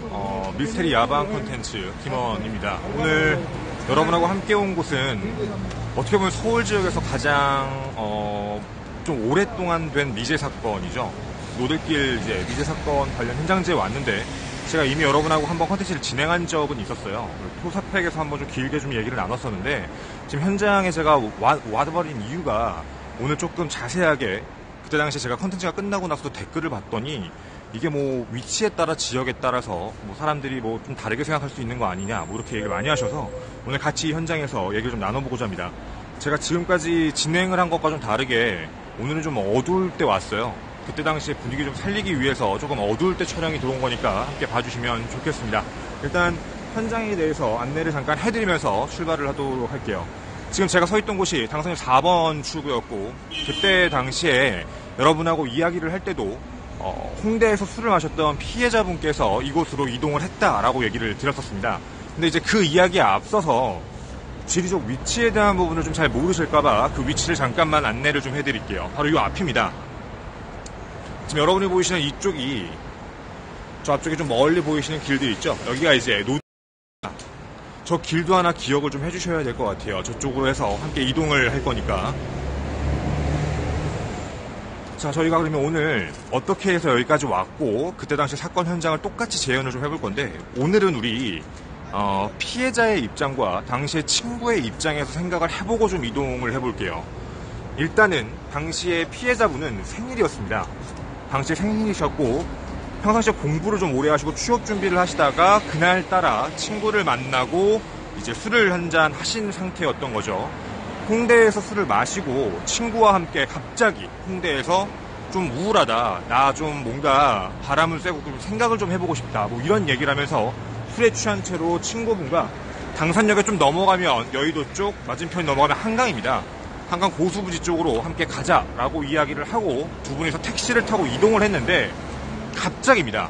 미스테리 야방 콘텐츠 김원입니다. 오늘 여러분하고 함께 온 곳은 어떻게 보면 서울 지역에서 가장 좀 오랫동안 된 미제 사건이죠. 노들길 이제 미제 사건 관련 현장지에 왔는데 제가 이미 여러분하고 한번 콘텐츠를 진행한 적은 있었어요. 토사팩에서 한번 좀 길게 좀 얘기를 나눴었는데 지금 현장에 제가 와버린 이유가 오늘 조금 자세하게 그때 당시에 제가 콘텐츠가 끝나고 나서도 댓글을 봤더니 이게 뭐 위치에 따라 지역에 따라서 뭐 사람들이 뭐 좀 다르게 생각할 수 있는 거 아니냐 뭐 이렇게 얘기를 많이 하셔서 오늘 같이 현장에서 얘기를 좀 나눠보고자 합니다. 제가 지금까지 진행을 한 것과 좀 다르게 오늘은 좀 어두울 때 왔어요. 그때 당시에 분위기 좀 살리기 위해서 조금 어두울 때 촬영이 들어온 거니까 함께 봐주시면 좋겠습니다. 일단 현장에 대해서 안내를 잠깐 해드리면서 출발을 하도록 할게요. 지금 제가 서 있던 곳이 당선역 4번 출구였고 그때 당시에 여러분하고 이야기를 할 때도 홍대에서 술을 마셨던 피해자분께서 이곳으로 이동을 했다라고 얘기를 드렸었습니다. 근데 이제 그 이야기에 앞서서 지리적 위치에 대한 부분을 좀 잘 모르실까봐 그 위치를 잠깐만 안내를 좀 해드릴게요. 바로 이 앞입니다. 지금 여러분이 보이시는 이쪽이 저 앞쪽에 좀 멀리 보이시는 길들 있죠? 여기가 이제 저 길도 하나 기억을 좀 해주셔야 될 것 같아요. 저쪽으로 해서 함께 이동을 할 거니까. 자, 저희가 그러면 오늘 어떻게 해서 여기까지 왔고 그때 당시 사건 현장을 똑같이 재현을 좀 해볼 건데 오늘은 우리 피해자의 입장과 당시의 친구의 입장에서 생각을 해보고 좀 이동을 해볼게요. 일단은 당시의 피해자분은 생일이었습니다. 당시에 생일이셨고 평상시에 공부를 좀 오래 하시고 취업 준비를 하시다가 그날따라 친구를 만나고 이제 술을 한잔 하신 상태였던 거죠. 홍대에서 술을 마시고 친구와 함께 갑자기 홍대에서 좀 우울하다, 나 좀 뭔가 바람을 쐬고 좀 생각을 좀 해보고 싶다, 뭐 이런 얘기를 하면서 술에 취한 채로 친구분과 당산역에 좀 넘어가면 여의도 쪽, 맞은편이 넘어가면 한강입니다. 한강 고수부지 쪽으로 함께 가자라고 이야기를 하고 두 분이서 택시를 타고 이동을 했는데 갑자기입니다.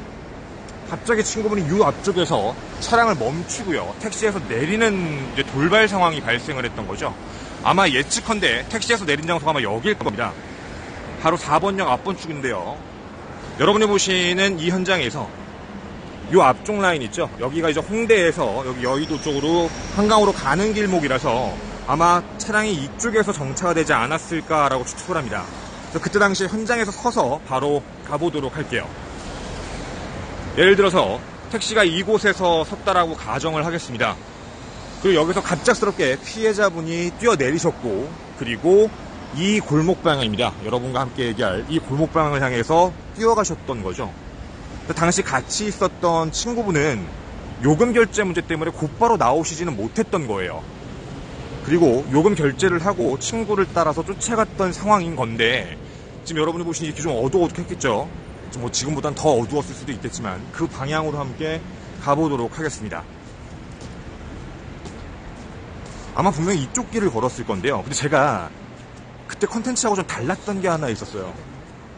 갑자기 친구분이 이 앞쪽에서 차량을 멈추고요. 택시에서 내리는 이제 돌발 상황이 발생을 했던 거죠. 아마 예측컨대 택시에서 내린 장소가 아마 여기일 겁니다. 바로 4번역 앞번 축인데요. 여러분이 보시는 이 현장에서 이 앞쪽 라인 있죠? 여기가 이제 홍대에서 여기 여의도 쪽으로 한강으로 가는 길목이라서 아마 차량이 이쪽에서 정차가 되지 않았을까라고 추측을 합니다. 그래서 그때 당시 현장에서 서서 바로 가보도록 할게요. 예를 들어서 택시가 이곳에서 섰다라고 가정을 하겠습니다. 그리고 여기서 갑작스럽게 피해자분이 뛰어내리셨고 그리고 이 골목 방향입니다. 여러분과 함께 얘기할 이 골목 방향을 향해서 뛰어가셨던 거죠. 당시 같이 있었던 친구분은 요금 결제 문제 때문에 곧바로 나오시지는 못했던 거예요. 그리고 요금 결제를 하고 친구를 따라서 쫓아갔던 상황인 건데, 지금 여러분이 보시니 이렇게 좀 어두워졌겠죠? 뭐 지금보단 더 어두웠을 수도 있겠지만 그 방향으로 함께 가보도록 하겠습니다. 아마 분명히 이쪽 길을 걸었을 건데요. 근데 제가 그때 컨텐츠하고 좀 달랐던 게 하나 있었어요.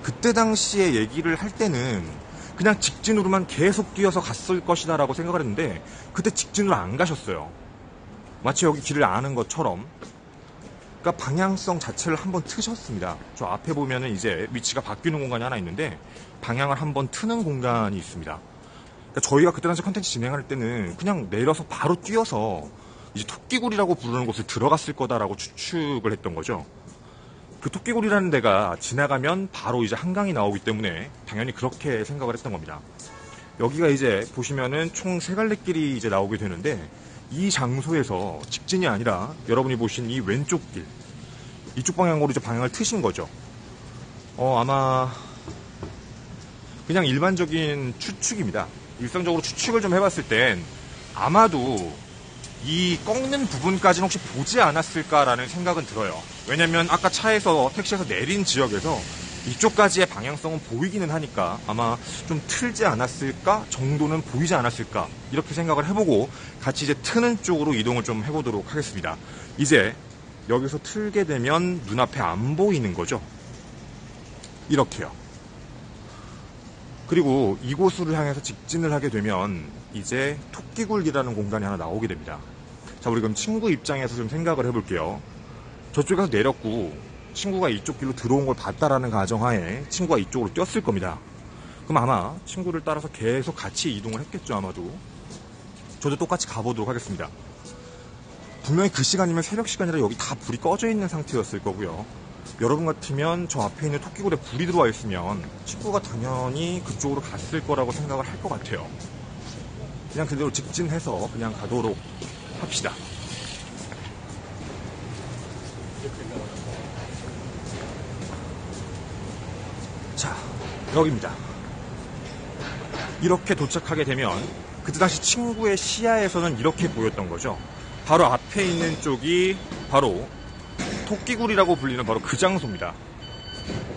그때 당시에 얘기를 할 때는 그냥 직진으로만 계속 뛰어서 갔을 것이다 라고 생각을 했는데, 그때 직진으로 안 가셨어요. 마치 여기 길을 아는 것처럼. 그러니까 방향성 자체를 한번 트셨습니다. 저 앞에 보면은 이제 위치가 바뀌는 공간이 하나 있는데 방향을 한번 트는 공간이 있습니다. 그러니까 저희가 그때 당시 컨텐츠 진행할 때는 그냥 내려서 바로 뛰어서 이제 토끼굴이라고 부르는 곳을 들어갔을 거다라고 추측을 했던 거죠. 그 토끼굴이라는 데가 지나가면 바로 이제 한강이 나오기 때문에 당연히 그렇게 생각을 했던 겁니다. 여기가 이제 보시면은 총 3갈래 길이 이제 나오게 되는데, 이 장소에서 직진이 아니라 여러분이 보신 이 왼쪽 길, 이쪽 방향으로 이제 방향을 트신 거죠. 아마 그냥 일반적인 추측입니다. 일상적으로 추측을 좀 해봤을 땐 아마도 이 꺾는 부분까지는 혹시 보지 않았을까라는 생각은 들어요. 왜냐면 아까 차에서 택시에서 내린 지역에서 이쪽까지의 방향성은 보이기는 하니까 아마 좀 틀지 않았을까 정도는 보이지 않았을까, 이렇게 생각을 해보고 같이 이제 트는 쪽으로 이동을 좀 해보도록 하겠습니다. 이제 여기서 틀게 되면 눈앞에 안 보이는 거죠. 이렇게요. 그리고 이곳을 향해서 직진을 하게 되면 이제 토끼굴이라는 공간이 하나 나오게 됩니다. 자, 우리 그럼 친구 입장에서 좀 생각을 해볼게요. 저쪽에서 내렸고 친구가 이쪽 길로 들어온 걸 봤다라는 가정하에 친구가 이쪽으로 뛰었을 겁니다. 그럼 아마 친구를 따라서 계속 같이 이동을 했겠죠, 아마도. 저도 똑같이 가보도록 하겠습니다. 분명히 그 시간이면 새벽 시간이라 여기 다 불이 꺼져 있는 상태였을 거고요. 여러분 같으면 저 앞에 있는 토끼굴에 불이 들어와 있으면 친구가 당연히 그쪽으로 갔을 거라고 생각을 할 것 같아요. 그냥 그대로 직진해서 그냥 가도록 합시다. 자, 여기입니다. 이렇게 도착하게 되면 그때 당시 친구의 시야에서는 이렇게 보였던 거죠. 바로 앞에 있는 쪽이 바로 토끼굴이라고 불리는 바로 그 장소입니다.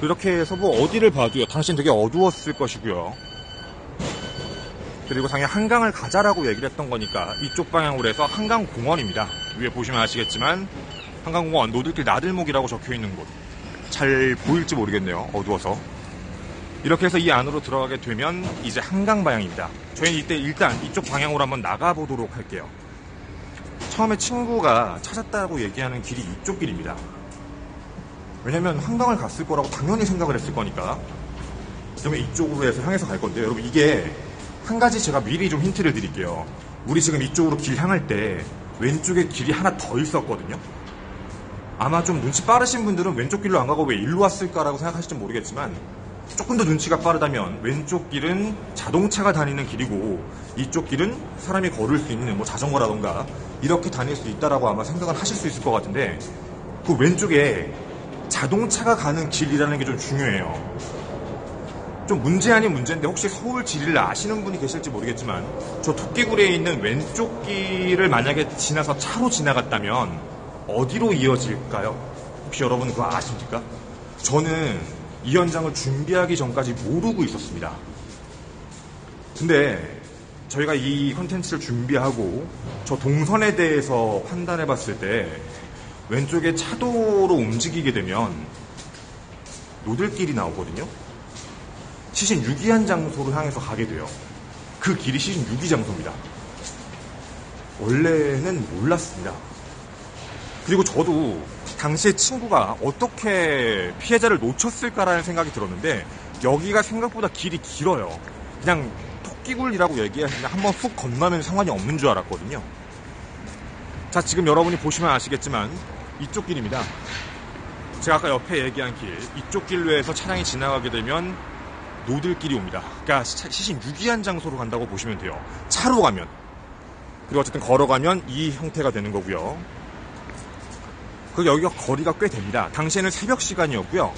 이렇게 해서 뭐 어디를 봐도요, 당신 되게 어두웠을 것이고요. 그리고 당연히 한강을 가자라고 얘기를 했던 거니까 이쪽 방향으로 해서 한강공원입니다. 위에 보시면 아시겠지만 한강공원 노들길 나들목이라고 적혀있는 곳. 잘 보일지 모르겠네요, 어두워서. 이렇게 해서 이 안으로 들어가게 되면 이제 한강 방향입니다. 저희는 이때 일단 이쪽 방향으로 한번 나가보도록 할게요. 처음에 친구가 찾았다고 얘기하는 길이 이쪽 길입니다. 왜냐면 한강을 갔을 거라고 당연히 생각을 했을 거니까. 그러면 이쪽으로 해서 향해서 갈 건데요. 여러분, 이게 한 가지 제가 미리 좀 힌트를 드릴게요. 우리 지금 이쪽으로 길 향할 때 왼쪽에 길이 하나 더 있었거든요. 아마 좀 눈치 빠르신 분들은 왼쪽 길로 안 가고 왜 일로 왔을까라고 생각하실지 모르겠지만, 조금 더 눈치가 빠르다면 왼쪽 길은 자동차가 다니는 길이고 이쪽 길은 사람이 걸을 수 있는 뭐 자전거라던가 이렇게 다닐 수 있다라고 아마 생각을 하실 수 있을 것 같은데, 그 왼쪽에 자동차가 가는 길이라는 게 좀 중요해요. 좀 문제 아닌 문제인데 혹시 서울 지리를 아시는 분이 계실지 모르겠지만, 저 토끼굴에 있는 왼쪽 길을 만약에 지나서 차로 지나갔다면 어디로 이어질까요? 혹시 여러분 그거 아십니까? 저는 이 현장을 준비하기 전까지 모르고 있었습니다. 근데 저희가 이 컨텐츠를 준비하고 저 동선에 대해서 판단해 봤을 때 왼쪽에 차도로 움직이게 되면 노들길이 나오거든요. 시신 6위한 장소를 향해서 가게 돼요. 그 길이 시신 6위 장소입니다. 원래는 몰랐습니다. 그리고 저도 당시에 친구가 어떻게 피해자를 놓쳤을까라는 생각이 들었는데, 여기가 생각보다 길이 길어요. 그냥 토끼굴이라고 얘기하시면 한번 훅 건너면 상관이 없는 줄 알았거든요. 자, 지금 여러분이 보시면 아시겠지만 이쪽 길입니다. 제가 아까 옆에 얘기한 길, 이쪽 길로 해서 차량이 지나가게 되면 노들길이 옵니다. 그러니까 시신 6위한 장소로 간다고 보시면 돼요. 차로 가면. 그리고 어쨌든 걸어가면 이 형태가 되는 거고요. 그리고 여기가 거리가 꽤 됩니다. 당시에는 새벽 시간이었고요.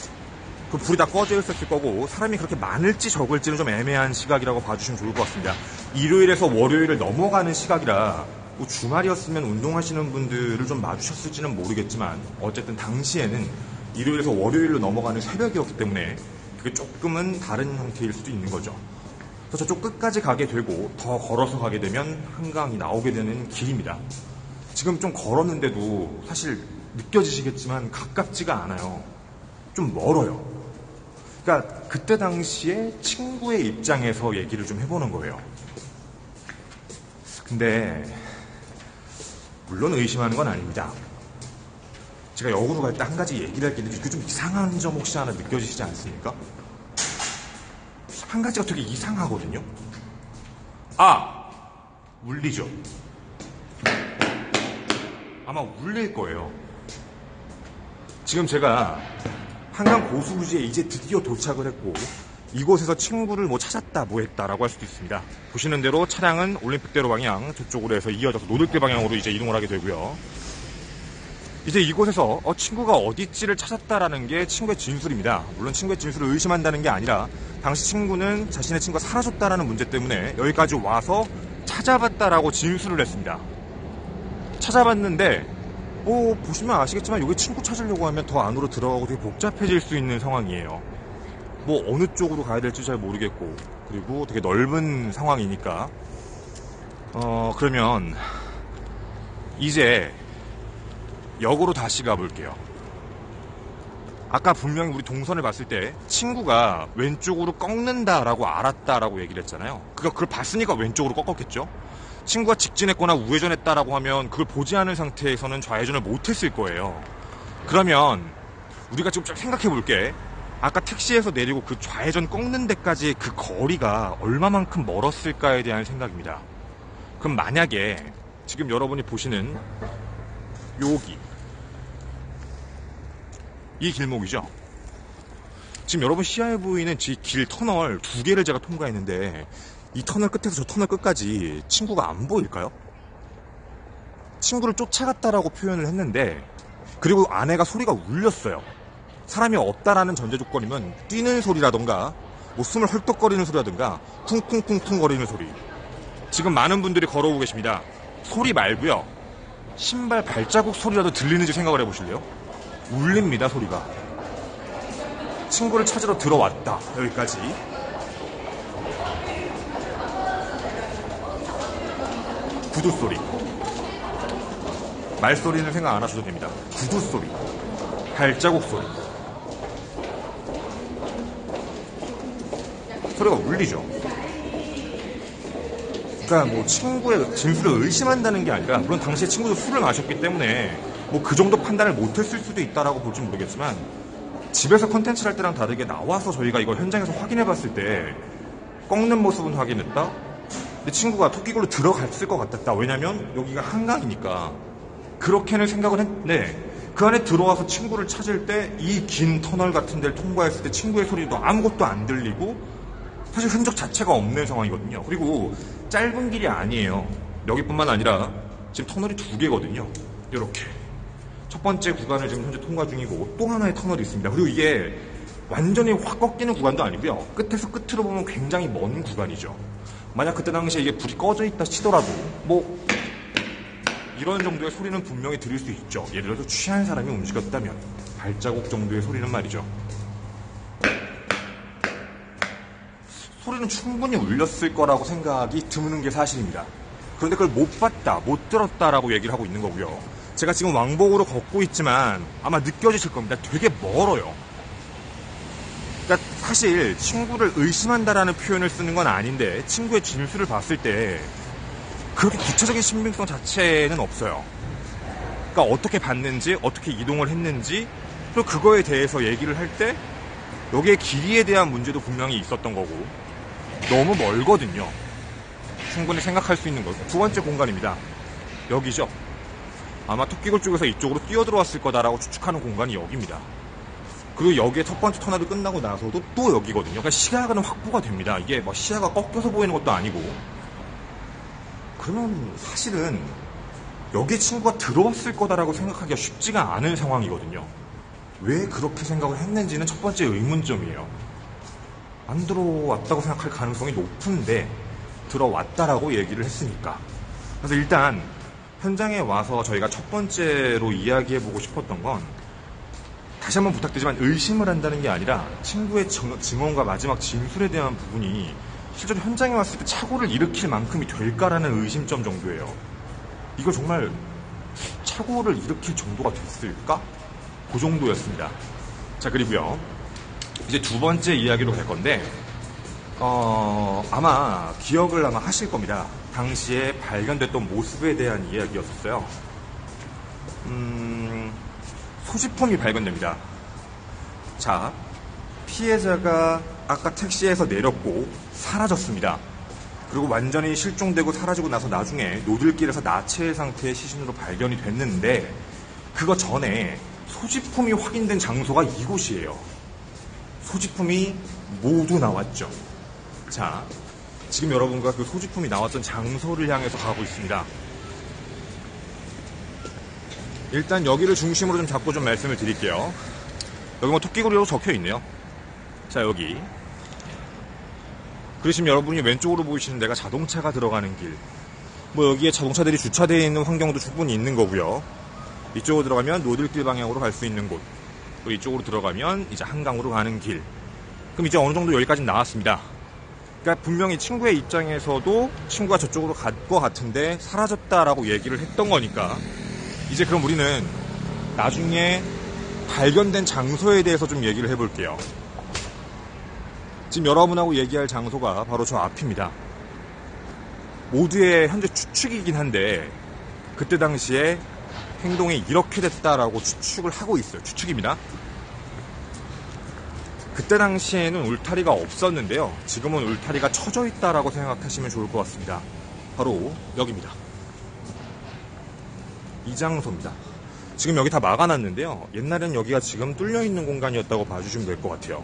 그 불이 다 꺼져 있었을 거고 사람이 그렇게 많을지 적을지는 좀 애매한 시각이라고 봐주시면 좋을 것 같습니다. 일요일에서 월요일을 넘어가는 시각이라 뭐 주말이었으면 운동하시는 분들을 좀 마주쳤을지는 모르겠지만 어쨌든 당시에는 일요일에서 월요일로 넘어가는 새벽이었기 때문에 그게 조금은 다른 형태일 수도 있는 거죠. 그래서 저쪽 끝까지 가게 되고 더 걸어서 가게 되면 한강이 나오게 되는 길입니다. 지금 좀 걸었는데도 사실 느껴지시겠지만 가깝지가 않아요. 좀 멀어요. 그러니까 그때 당시에 친구의 입장에서 얘기를 좀 해보는 거예요. 근데 물론 의심하는 건 아닙니다. 제가 역으로 갈 때 한 가지 얘기를 할 게 있는데 그게 좀 이상한 점 혹시 하나 느껴지시지 않습니까? 한 가지가 되게 이상하거든요. 울리죠. 아마 울릴 거예요. 지금 제가 한강 고수부지에 이제 드디어 도착을 했고 이곳에서 친구를 뭐 찾았다 뭐 했다라고 할 수도 있습니다. 보시는 대로 차량은 올림픽대로 방향 저쪽으로 해서 이어져서 노들길 방향으로 이제 이동을 하게 되고요. 이제 이곳에서 친구가 어디있지를 찾았다라는 게 친구의 진술입니다. 물론 친구의 진술을 의심한다는 게 아니라 당시 친구는 자신의 친구가 사라졌다라는 문제 때문에 여기까지 와서 찾아봤다라고 진술을 했습니다. 찾아봤는데 보시면 아시겠지만 여기 친구 찾으려고 하면 더 안으로 들어가고 되게 복잡해질 수 있는 상황이에요. 뭐 어느 쪽으로 가야 될지 잘 모르겠고 그리고 되게 넓은 상황이니까 그러면 이제 역으로 다시 가볼게요. 아까 분명히 우리 동선을 봤을 때 친구가 왼쪽으로 꺾는다라고 알았다라고 얘기를 했잖아요. 그걸 봤으니까 왼쪽으로 꺾었겠죠. 친구가 직진했거나 우회전했다라고 하면 그걸 보지 않은 상태에서는 좌회전을 못했을 거예요. 그러면 우리가 지금 좀 생각해 볼게. 아까 택시에서 내리고 그 좌회전 꺾는 데까지 그 거리가 얼마만큼 멀었을까에 대한 생각입니다. 그럼 만약에 지금 여러분이 보시는 여기 이 길목이죠. 지금 여러분 시야에 보이는 길 터널 2개를 제가 통과했는데 이 터널 끝에서 저 터널 끝까지 친구가 안 보일까요? 친구를 쫓아갔다라고 표현을 했는데 그리고 아내가 소리가 울렸어요. 사람이 없다라는 전제 조건이면 뛰는 소리라던가 뭐 숨을 헐떡거리는 소리라던가 쿵쿵쿵쿵 거리는 소리. 지금 많은 분들이 걸어오고 계십니다. 소리 말고요. 신발 발자국 소리라도 들리는지 생각을 해보실래요? 울립니다, 소리가. 친구를 찾으러 들어왔다. 여기까지. 구두 소리. 말소리는 생각 안 하셔도 됩니다. 구두 소리. 발자국 소리. 소리가 울리죠. 그러니까 뭐 친구의 진술을 의심한다는 게 아니라 물론 당시에 친구도 술을 마셨기 때문에 뭐 그 정도 판단을 못했을 수도 있다라고 볼지 모르겠지만 집에서 컨텐츠를 할 때랑 다르게 나와서 저희가 이걸 현장에서 확인해 봤을 때 꺾는 모습은 확인했다. 근데 친구가 토끼굴로 들어갔을 것 같았다. 왜냐면 여기가 한강이니까. 그렇게는 생각을 했는데 그 안에 들어와서 친구를 찾을 때 이 긴 터널 같은 데를 통과했을 때 친구의 소리도 아무것도 안 들리고 사실 흔적 자체가 없는 상황이거든요. 그리고 짧은 길이 아니에요. 여기뿐만 아니라 지금 터널이 2개거든요. 이렇게 첫 번째 구간을 지금 현재 통과 중이고 또 하나의 터널이 있습니다. 그리고 이게 완전히 확 꺾이는 구간도 아니고요. 끝에서 끝으로 보면 굉장히 먼 구간이죠. 만약 그때 당시에 이게 불이 꺼져 있다 치더라도 뭐 이런 정도의 소리는 분명히 들을 수 있죠. 예를 들어서 취한 사람이 움직였다면 발자국 정도의 소리는 말이죠. 소리는 충분히 울렸을 거라고 생각이 드는 게 사실입니다. 그런데 그걸 못 봤다, 못 들었다라고 얘기를 하고 있는 거고요. 제가 지금 왕복으로 걷고 있지만 아마 느껴지실 겁니다. 되게 멀어요. 그러니까 사실 친구를 의심한다라는 표현을 쓰는 건 아닌데 친구의 진술을 봤을 때 그렇게 구체적인 신빙성 자체는 없어요. 그러니까 어떻게 봤는지, 어떻게 이동을 했는지, 그리고 그거에 대해서 얘기를 할 때 여기에 길이에 대한 문제도 분명히 있었던 거고 너무 멀거든요. 충분히 생각할 수 있는 것. 두 번째 공간입니다. 여기죠. 아마 토끼굴 쪽에서 이쪽으로 뛰어들어왔을 거다라고 추측하는 공간이 여기입니다. 그리고 여기에 첫 번째 터널이 끝나고 나서도 또 여기거든요. 그러니까 시야가 확보가 됩니다. 이게 뭐 시야가 꺾여서 보이는 것도 아니고. 그러면 사실은 여기에 친구가 들어왔을 거다라고 생각하기가 쉽지가 않은 상황이거든요. 왜 그렇게 생각을 했는지는 첫 번째 의문점이에요. 안 들어왔다고 생각할 가능성이 높은데 들어왔다라고 얘기를 했으니까. 그래서 일단 현장에 와서 저희가 첫 번째로 이야기해보고 싶었던 건, 다시 한번 부탁드리지만 의심을 한다는 게 아니라 친구의 증언과 마지막 진술에 대한 부분이 실제로 현장에 왔을 때 착오를 일으킬 만큼이 될까라는 의심점 정도예요. 이거 정말 착오를 일으킬 정도가 됐을까? 그 정도였습니다. 자, 그리고요, 이제 두 번째 이야기로 갈 건데, 아마 기억을 하실 겁니다. 당시에 발견됐던 모습에 대한 이야기였었어요. 소지품이 발견됩니다. 자, 피해자가 아까 택시에서 내렸고 사라졌습니다. 그리고 완전히 실종되고 사라지고 나서 나중에 노들길에서 나체 상태의 시신으로 발견이 됐는데, 그거 전에 소지품이 확인된 장소가 이곳이에요. 소지품이 모두 나왔죠. 자, 지금 여러분과 그 소지품이 나왔던 장소를 향해서 가고 있습니다. 일단 여기를 중심으로 좀 잡고 좀 말씀을 드릴게요. 여기 뭐 토끼고리로 적혀 있네요. 자, 여기. 그리고 지금 여러분이 왼쪽으로 보이시는 데가 자동차가 들어가는 길. 뭐 여기에 자동차들이 주차되어 있는 환경도 충분히 있는 거고요. 이쪽으로 들어가면 노들길 방향으로 갈 수 있는 곳. 또 이쪽으로 들어가면 이제 한강으로 가는 길. 그럼 이제 어느 정도 여기까지는 나왔습니다. 그러니까 분명히 친구의 입장에서도 친구가 저쪽으로 갈 것 같은데 사라졌다라고 얘기를 했던 거니까, 이제 그럼 우리는 나중에 발견된 장소에 대해서 좀 얘기를 해볼게요. 지금 여러분하고 얘기할 장소가 바로 저 앞입니다. 모두의 현재 추측이긴 한데, 그때 당시에 행동이 이렇게 됐다라고 추측을 하고 있어요. 추측입니다. 그때 당시에는 울타리가 없었는데요. 지금은 울타리가 쳐져 있다라고 생각하시면 좋을 것 같습니다. 바로 여기입니다. 이 장소입니다. 지금 여기 다 막아놨는데요. 옛날엔 여기가 지금 뚫려있는 공간이었다고 봐주시면 될 것 같아요.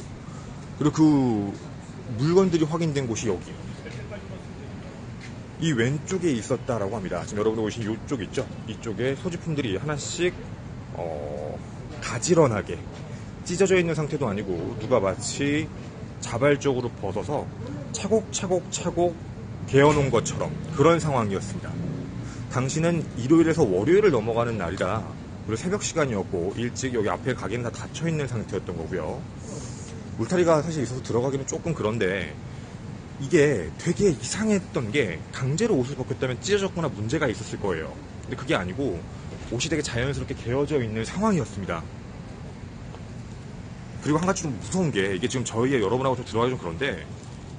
그리고 그 물건들이 확인된 곳이 여기. 이 왼쪽에 있었다라고 합니다. 지금 여러분들 보시는 이쪽 있죠? 이쪽에 소지품들이 하나씩 가지런하게 찢어져 있는 상태도 아니고 누가 마치 자발적으로 벗어서 차곡차곡 개어놓은 것처럼 그런 상황이었습니다. 당시는 일요일에서 월요일을 넘어가는 날이라, 그리고 새벽 시간이었고 일찍 여기 앞에 가게는 다 닫혀있는 상태였던 거고요. 울타리가 사실 있어서 들어가기는 조금 그런데, 이게 되게 이상했던 게 강제로 옷을 벗겼다면 찢어졌거나 문제가 있었을 거예요. 근데 그게 아니고 옷이 되게 자연스럽게 개어져 있는 상황이었습니다. 그리고 한 가지 좀 무서운 게, 이게 지금 저희의 여러분하고 좀 들어가기 좀 그런데,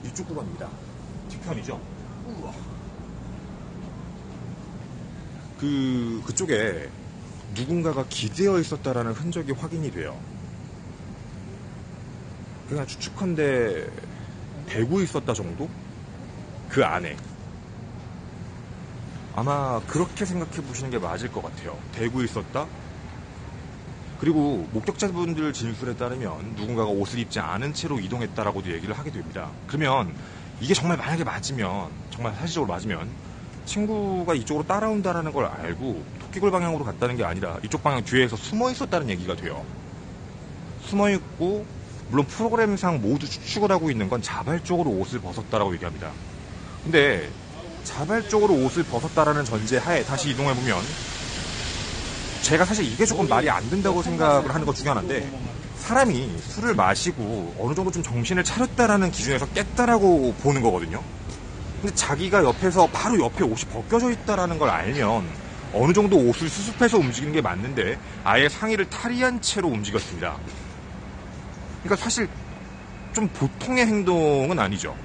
이쪽 구간입니다. 뒤편이죠? 우와. 그쪽에 누군가가 기대어 있었다라는 흔적이 확인이 돼요. 그냥 추측컨대 대고 있었다 정도? 그 안에. 아마 그렇게 생각해 보시는 게 맞을 것 같아요. 대고 있었다? 그리고 목격자분들 진술에 따르면 누군가가 옷을 입지 않은 채로 이동했다라고도 얘기를 하게 됩니다. 그러면 이게 정말 만약에 맞으면, 정말 사실적으로 맞으면 친구가 이쪽으로 따라온다라는 걸 알고 토끼골 방향으로 갔다는 게 아니라 이쪽 방향 뒤에서 숨어 있었다는 얘기가 돼요. 숨어 있고, 물론 프로그램상 모두 추측을 하고 있는 건 자발적으로 옷을 벗었다라고 얘기합니다. 근데 자발적으로 옷을 벗었다라는 전제 하에 다시 이동해보면, 제가 사실 이게 조금 말이 안 된다고 생각을 하는 것 중에 하나인데, 사람이 술을 마시고 어느 정도 좀 정신을 차렸다라는 기준에서 깼다라고 보는 거거든요. 근데 자기가 옆에서 바로 옆에 옷이 벗겨져 있다라는 걸 알면 어느 정도 옷을 수습해서 움직이는 게 맞는데 아예 상의를 탈의한 채로 움직였습니다. 그러니까 사실 좀 보통의 행동은 아니죠.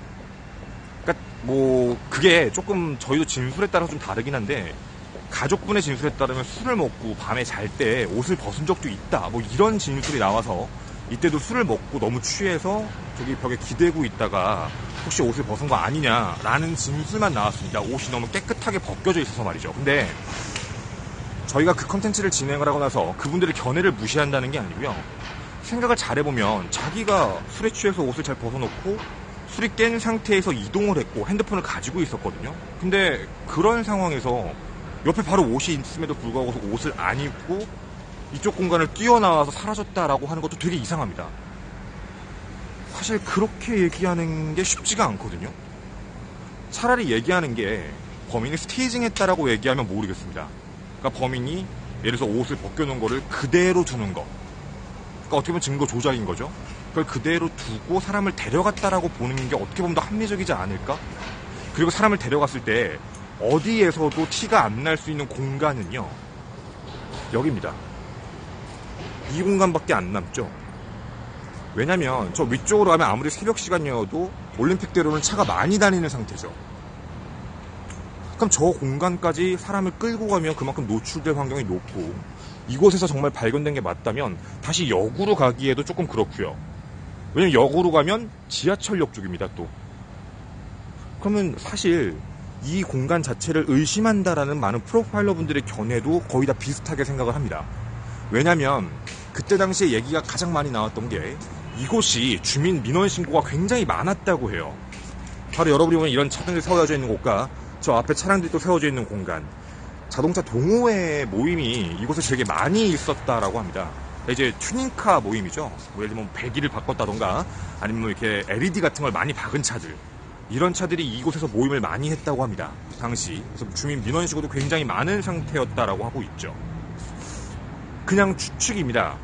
그러니까 뭐 그게 조금 저희도 진술에 따라서 좀 다르긴 한데, 가족분의 진술에 따르면 술을 먹고 밤에 잘 때 옷을 벗은 적도 있다, 뭐 이런 진술이 나와서 이때도 술을 먹고 너무 취해서 저기 벽에 기대고 있다가 혹시 옷을 벗은 거 아니냐라는 진술만 나왔습니다. 옷이 너무 깨끗하게 벗겨져 있어서 말이죠. 근데 저희가 그 컨텐츠를 진행을 하고 나서 그분들의 견해를 무시한다는 게 아니고요. 생각을 잘해보면 자기가 술에 취해서 옷을 잘 벗어놓고 술이 깬 상태에서 이동을 했고 핸드폰을 가지고 있었거든요. 근데 그런 상황에서 옆에 바로 옷이 있음에도 불구하고 옷을 안 입고 이쪽 공간을 뛰어나와서 사라졌다라고 하는 것도 되게 이상합니다. 사실 그렇게 얘기하는 게 쉽지가 않거든요. 차라리 얘기하는 게 범인이 스테이징 했다라고 얘기하면 모르겠습니다. 그러니까 범인이 예를 들어서 옷을 벗겨놓은 거를 그대로 두는 거. 그러니까 어떻게 보면 증거 조작인 거죠. 그걸 그대로 두고 사람을 데려갔다라고 보는 게 어떻게 보면 더 합리적이지 않을까? 그리고 사람을 데려갔을 때 어디에서도 티가 안 날 수 있는 공간은요. 여기입니다. 이 공간밖에 안 남죠. 왜냐면 저 위쪽으로 가면 아무리 새벽 시간이어도 올림픽대로는 차가 많이 다니는 상태죠. 그럼 저 공간까지 사람을 끌고 가면 그만큼 노출될 환경이 높고 이곳에서 정말 발견된 게 맞다면 다시 역으로 가기에도 조금 그렇고요. 왜냐면 역으로 가면 지하철역 쪽입니다. 또 그러면 사실 이 공간 자체를 의심한다라는 많은 프로파일러 분들의 견해도 거의 다 비슷하게 생각을 합니다. 왜냐면 그때 당시에 얘기가 가장 많이 나왔던 게 이곳이 주민 민원 신고가 굉장히 많았다고 해요. 바로 여러분이 보면 이런 차들이 세워져 있는 곳과 저 앞에 차량들이 또 세워져 있는 공간, 자동차 동호회 모임이 이곳에 되게 많이 있었다라고 합니다. 이제 튜닝카 모임이죠. 뭐 예를 들면 배기를 바꿨다던가 아니면 뭐 이렇게 LED 같은 걸 많이 박은 차들, 이런 차들이 이곳에서 모임을 많이 했다고 합니다. 당시. 그래서 주민 민원 신고도 굉장히 많은 상태였다라고 하고 있죠. 그냥 추측입니다.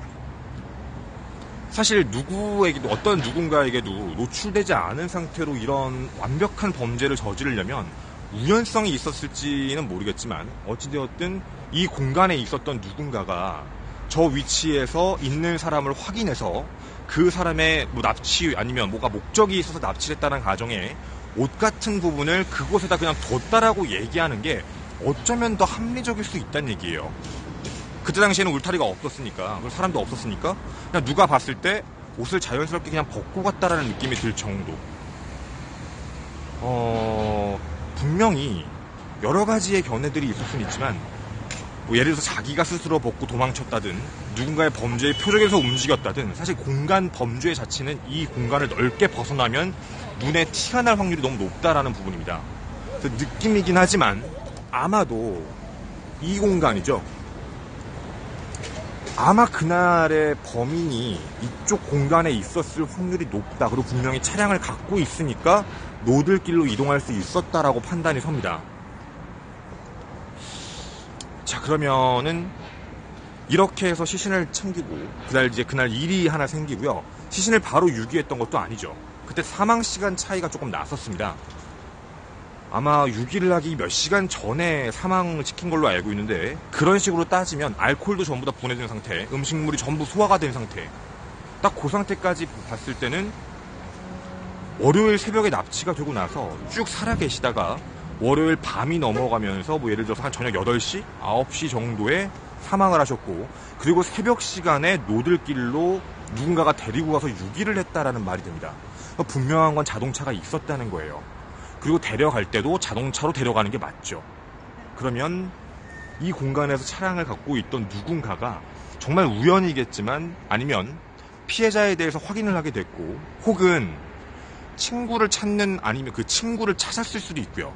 사실 누구에게도 어떤 누군가에게도 노출되지 않은 상태로 이런 완벽한 범죄를 저지르려면 우연성이 있었을지는 모르겠지만 어찌되었든 이 공간에 있었던 누군가가 저 위치에서 있는 사람을 확인해서 그 사람의 뭐 납치 아니면 뭐가 목적이 있어서 납치를 했다는 가정에 옷 같은 부분을 그곳에다 그냥 뒀다라고 얘기하는 게 어쩌면 더 합리적일 수 있다는 얘기예요. 그때 당시에는 울타리가 없었으니까, 사람도 없었으니까 그냥 누가 봤을 때 옷을 자연스럽게 그냥 벗고 갔다라는 느낌이 들 정도. 분명히 여러 가지의 견해들이 있을 수는 있지만 뭐 예를 들어서 자기가 스스로 벗고 도망쳤다든 누군가의 범죄의 표적에서 움직였다든 사실 공간 범죄 자체는 이 공간을 넓게 벗어나면 눈에 티가 날 확률이 너무 높다라는 부분입니다. 그래서 느낌이긴 하지만 아마도 이 공간이죠. 아마 그날의 범인이 이쪽 공간에 있었을 확률이 높다. 그리고 분명히 차량을 갖고 있으니까 노들길로 이동할 수 있었다라고 판단이 섭니다. 자, 그러면은 이렇게 해서 시신을 챙기고 그날 일이 하나 생기고요. 시신을 바로 유기했던 것도 아니죠. 그때 사망 시간 차이가 조금 났었습니다. 아마 유기를 하기 몇 시간 전에 사망을 시킨 걸로 알고 있는데 그런 식으로 따지면 알코올도 전부 다 분해된 상태, 음식물이 전부 소화가 된 상태, 딱 그 상태까지 봤을 때는 월요일 새벽에 납치가 되고 나서 쭉 살아계시다가 월요일 밤이 넘어가면서 뭐 예를 들어서 한 저녁 8시, 9시 정도에 사망을 하셨고 그리고 새벽 시간에 노들길로 누군가가 데리고 가서 유기를 했다라는 말이 됩니다. 분명한 건 자동차가 있었다는 거예요. 그리고 데려갈 때도 자동차로 데려가는 게 맞죠. 그러면 이 공간에서 차량을 갖고 있던 누군가가 정말 우연이겠지만 아니면 피해자에 대해서 확인을 하게 됐고 혹은 친구를 찾는 아니면 그 친구를 찾았을 수도 있고요.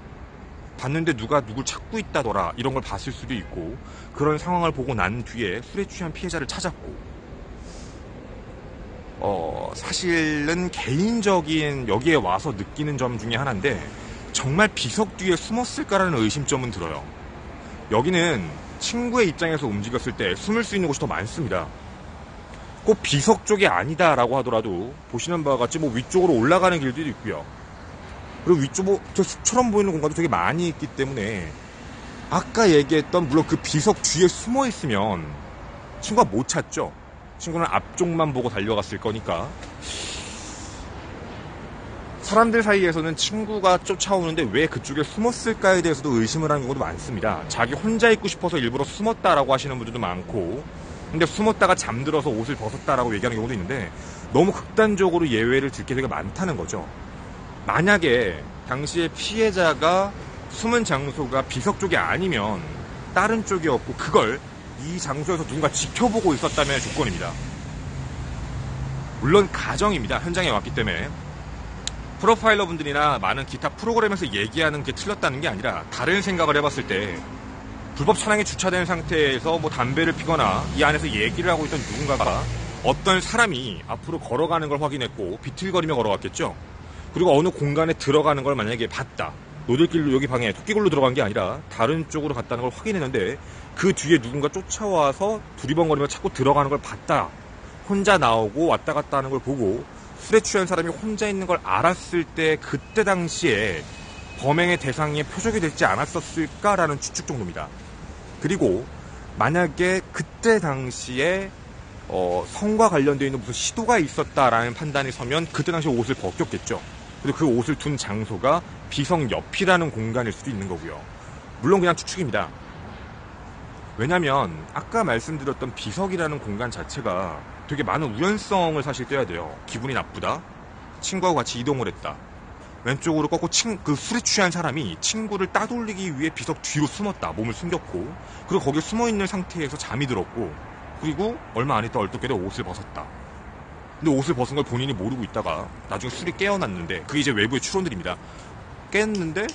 봤는데 누가 누굴 찾고 있다더라 이런 걸 봤을 수도 있고 그런 상황을 보고 난 뒤에 술에 취한 피해자를 찾았고 사실은 개인적인 여기에 와서 느끼는 점 중에 하나인데 정말 비석 뒤에 숨었을까라는 의심점은 들어요. 여기는 친구의 입장에서 움직였을 때 숨을 수 있는 곳이 더 많습니다. 꼭 비석 쪽이 아니다라고 하더라도 보시는 바와 같이 뭐 위쪽으로 올라가는 길들도 있고요. 그리고 위쪽 저 숲처럼 보이는 공간도 되게 많이 있기 때문에 아까 얘기했던 물론 그 비석 뒤에 숨어 있으면 친구가 못 찾죠. 친구는 앞쪽만 보고 달려갔을 거니까. 사람들 사이에서는 친구가 쫓아오는데 왜 그쪽에 숨었을까에 대해서도 의심을 하는 경우도 많습니다. 자기 혼자 있고 싶어서 일부러 숨었다라고 하시는 분들도 많고 근데 숨었다가 잠들어서 옷을 벗었다라고 얘기하는 경우도 있는데 너무 극단적으로 예외를 들게 되게 많다는 거죠. 만약에 당시에 피해자가 숨은 장소가 비석 쪽이 아니면 다른 쪽이었고 그걸 이 장소에서 누군가 지켜보고 있었다면 조건입니다. 물론 가정입니다. 현장에 왔기 때문에 프로파일러 분들이나 많은 기타 프로그램에서 얘기하는 게 틀렸다는 게 아니라 다른 생각을 해봤을 때 불법 차량이 주차된 상태에서 뭐 담배를 피거나 이 안에서 얘기를 하고 있던 누군가가 어떤 사람이 앞으로 걸어가는 걸 확인했고 비틀거리며 걸어갔겠죠. 그리고 어느 공간에 들어가는 걸 만약에 봤다. 노들길로 여기 방에 토끼굴로 들어간 게 아니라 다른 쪽으로 갔다는 걸 확인했는데 그 뒤에 누군가 쫓아와서 두리번거리며 찾고 들어가는 걸 봤다. 혼자 나오고 왔다 갔다 하는 걸 보고 술에 취한 사람이 혼자 있는 걸 알았을 때 그때 당시에 범행의 대상의 표적이 되지 않았었을까라는 추측 정도입니다. 그리고 만약에 그때 당시에 성과 관련되어 있는 무슨 시도가 있었다라는 판단이 서면 그때 당시에 옷을 벗겼겠죠. 그리고 그 옷을 둔 장소가 비성 옆이라는 공간일 수도 있는 거고요. 물론 그냥 추측입니다. 왜냐면 아까 말씀드렸던 비석이라는 공간 자체가 되게 많은 우연성을 사실 떼야 돼요. 기분이 나쁘다. 친구하고 같이 이동을 했다. 왼쪽으로 꺾고 그 술에 취한 사람이 친구를 따돌리기 위해 비석 뒤로 숨었다. 몸을 숨겼고 그리고 거기에 숨어있는 상태에서 잠이 들었고 그리고 얼마 안 있다 얼떨결에 옷을 벗었다. 근데 옷을 벗은 걸 본인이 모르고 있다가 나중에 술이 깨어났는데 그게 이제 외부의 추론들입니다. 깼는데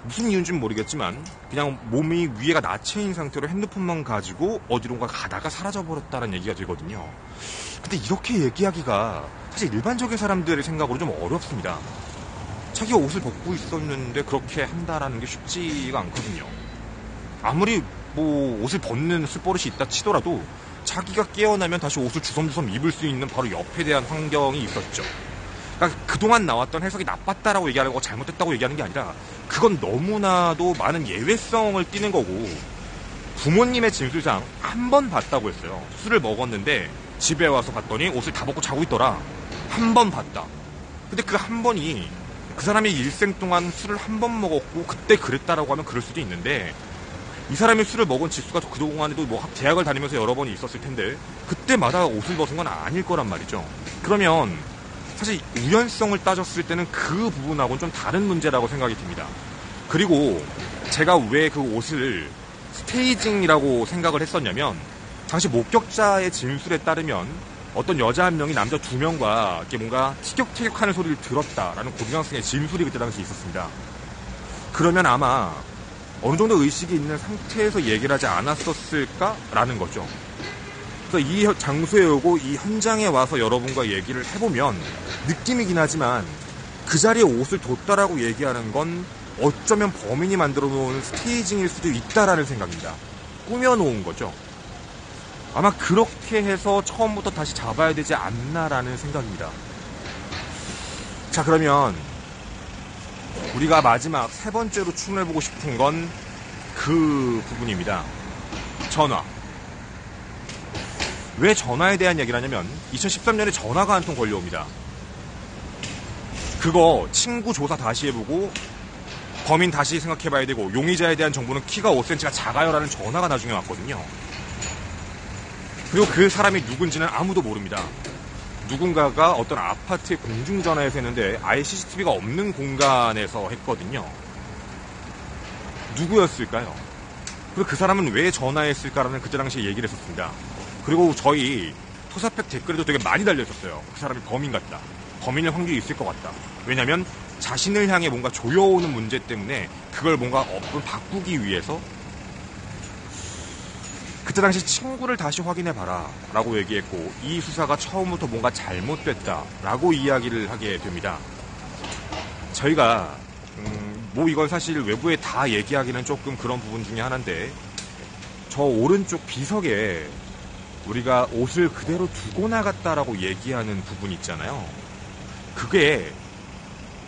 무슨 이유인지는 모르겠지만 그냥 몸이 위에가 나체인 상태로 핸드폰만 가지고 어디론가 가다가 사라져버렸다는 얘기가 되거든요. 근데 이렇게 얘기하기가 사실 일반적인 사람들의 생각으로 좀 어렵습니다. 자기가 옷을 벗고 있었는데 그렇게 한다라는 게 쉽지가 않거든요. 아무리 뭐 옷을 벗는 술버릇이 있다 치더라도 자기가 깨어나면 다시 옷을 주섬주섬 입을 수 있는 바로 옆에 대한 환경이 있었죠. 그러니까 그동안 나왔던 해석이 나빴다라고 얘기하는 거 잘못됐다고 얘기하는 게 아니라 그건 너무나도 많은 예외성을 띠는 거고 부모님의 진술상 한 번 봤다고 했어요. 술을 먹었는데 집에 와서 봤더니 옷을 다 벗고 자고 있더라. 한 번 봤다. 근데 그 한 번이 그 사람이 일생 동안 술을 한 번 먹었고 그때 그랬다라고 하면 그럴 수도 있는데 이 사람이 술을 먹은 지수가 그동안에도 뭐 대학을 다니면서 여러 번이 있었을 텐데 그때마다 옷을 벗은 건 아닐 거란 말이죠. 그러면 사실 우연성을 따졌을 때는 그 부분하고는 좀 다른 문제라고 생각이 듭니다. 그리고 제가 왜 그 옷을 스테이징이라고 생각을 했었냐면 당시 목격자의 진술에 따르면 어떤 여자 한 명이 남자 두 명과 이렇게 뭔가 티격태격하는 소리를 들었다라는 고등학생의 진술이 그때 당시 있었습니다. 그러면 아마 어느 정도 의식이 있는 상태에서 얘기를 하지 않았었을까라는 거죠. 그래서 이 장소에 오고 이 현장에 와서 여러분과 얘기를 해보면 느낌이긴 하지만 그 자리에 옷을 뒀다라고 얘기하는 건 어쩌면 범인이 만들어 놓은 스테이징일 수도 있다라는 생각입니다. 꾸며놓은 거죠. 아마 그렇게 해서 처음부터 다시 잡아야 되지 않나라는 생각입니다. 자, 그러면 우리가 마지막 세 번째로 추론해보고 싶은 건 그 부분입니다. 전화. 왜 전화에 대한 얘기를 하냐면 2013년에 전화가 한 통 걸려옵니다. 그거 친구 조사 다시 해보고 범인 다시 생각해봐야 되고 용의자에 대한 정보는 키가 5cm가 작아요라는 전화가 나중에 왔거든요. 그리고 그 사람이 누군지는 아무도 모릅니다. 누군가가 어떤 아파트의 공중전화에서 했는데 아예 CCTV가 없는 공간에서 했거든요. 누구였을까요? 그리고 그 사람은 왜 전화했을까라는 그때 당시에 얘기를 했었습니다. 그리고 저희 토사팩 댓글에도 되게 많이 달려있었어요. 그 사람이 범인 같다. 범인일 확률이 있을 것 같다. 왜냐면 자신을 향해 뭔가 조여오는 문제 때문에 그걸 뭔가 바꾸기 위해서 그때 당시 친구를 다시 확인해봐라 라고 얘기했고 이 수사가 처음부터 뭔가 잘못됐다 라고 이야기를 하게 됩니다. 저희가 뭐 이건 사실 외부에 다 얘기하기는 조금 그런 부분 중에 하나인데 저 오른쪽 비석에 우리가 옷을 그대로 두고 나갔다라고 얘기하는 부분 있잖아요. 그게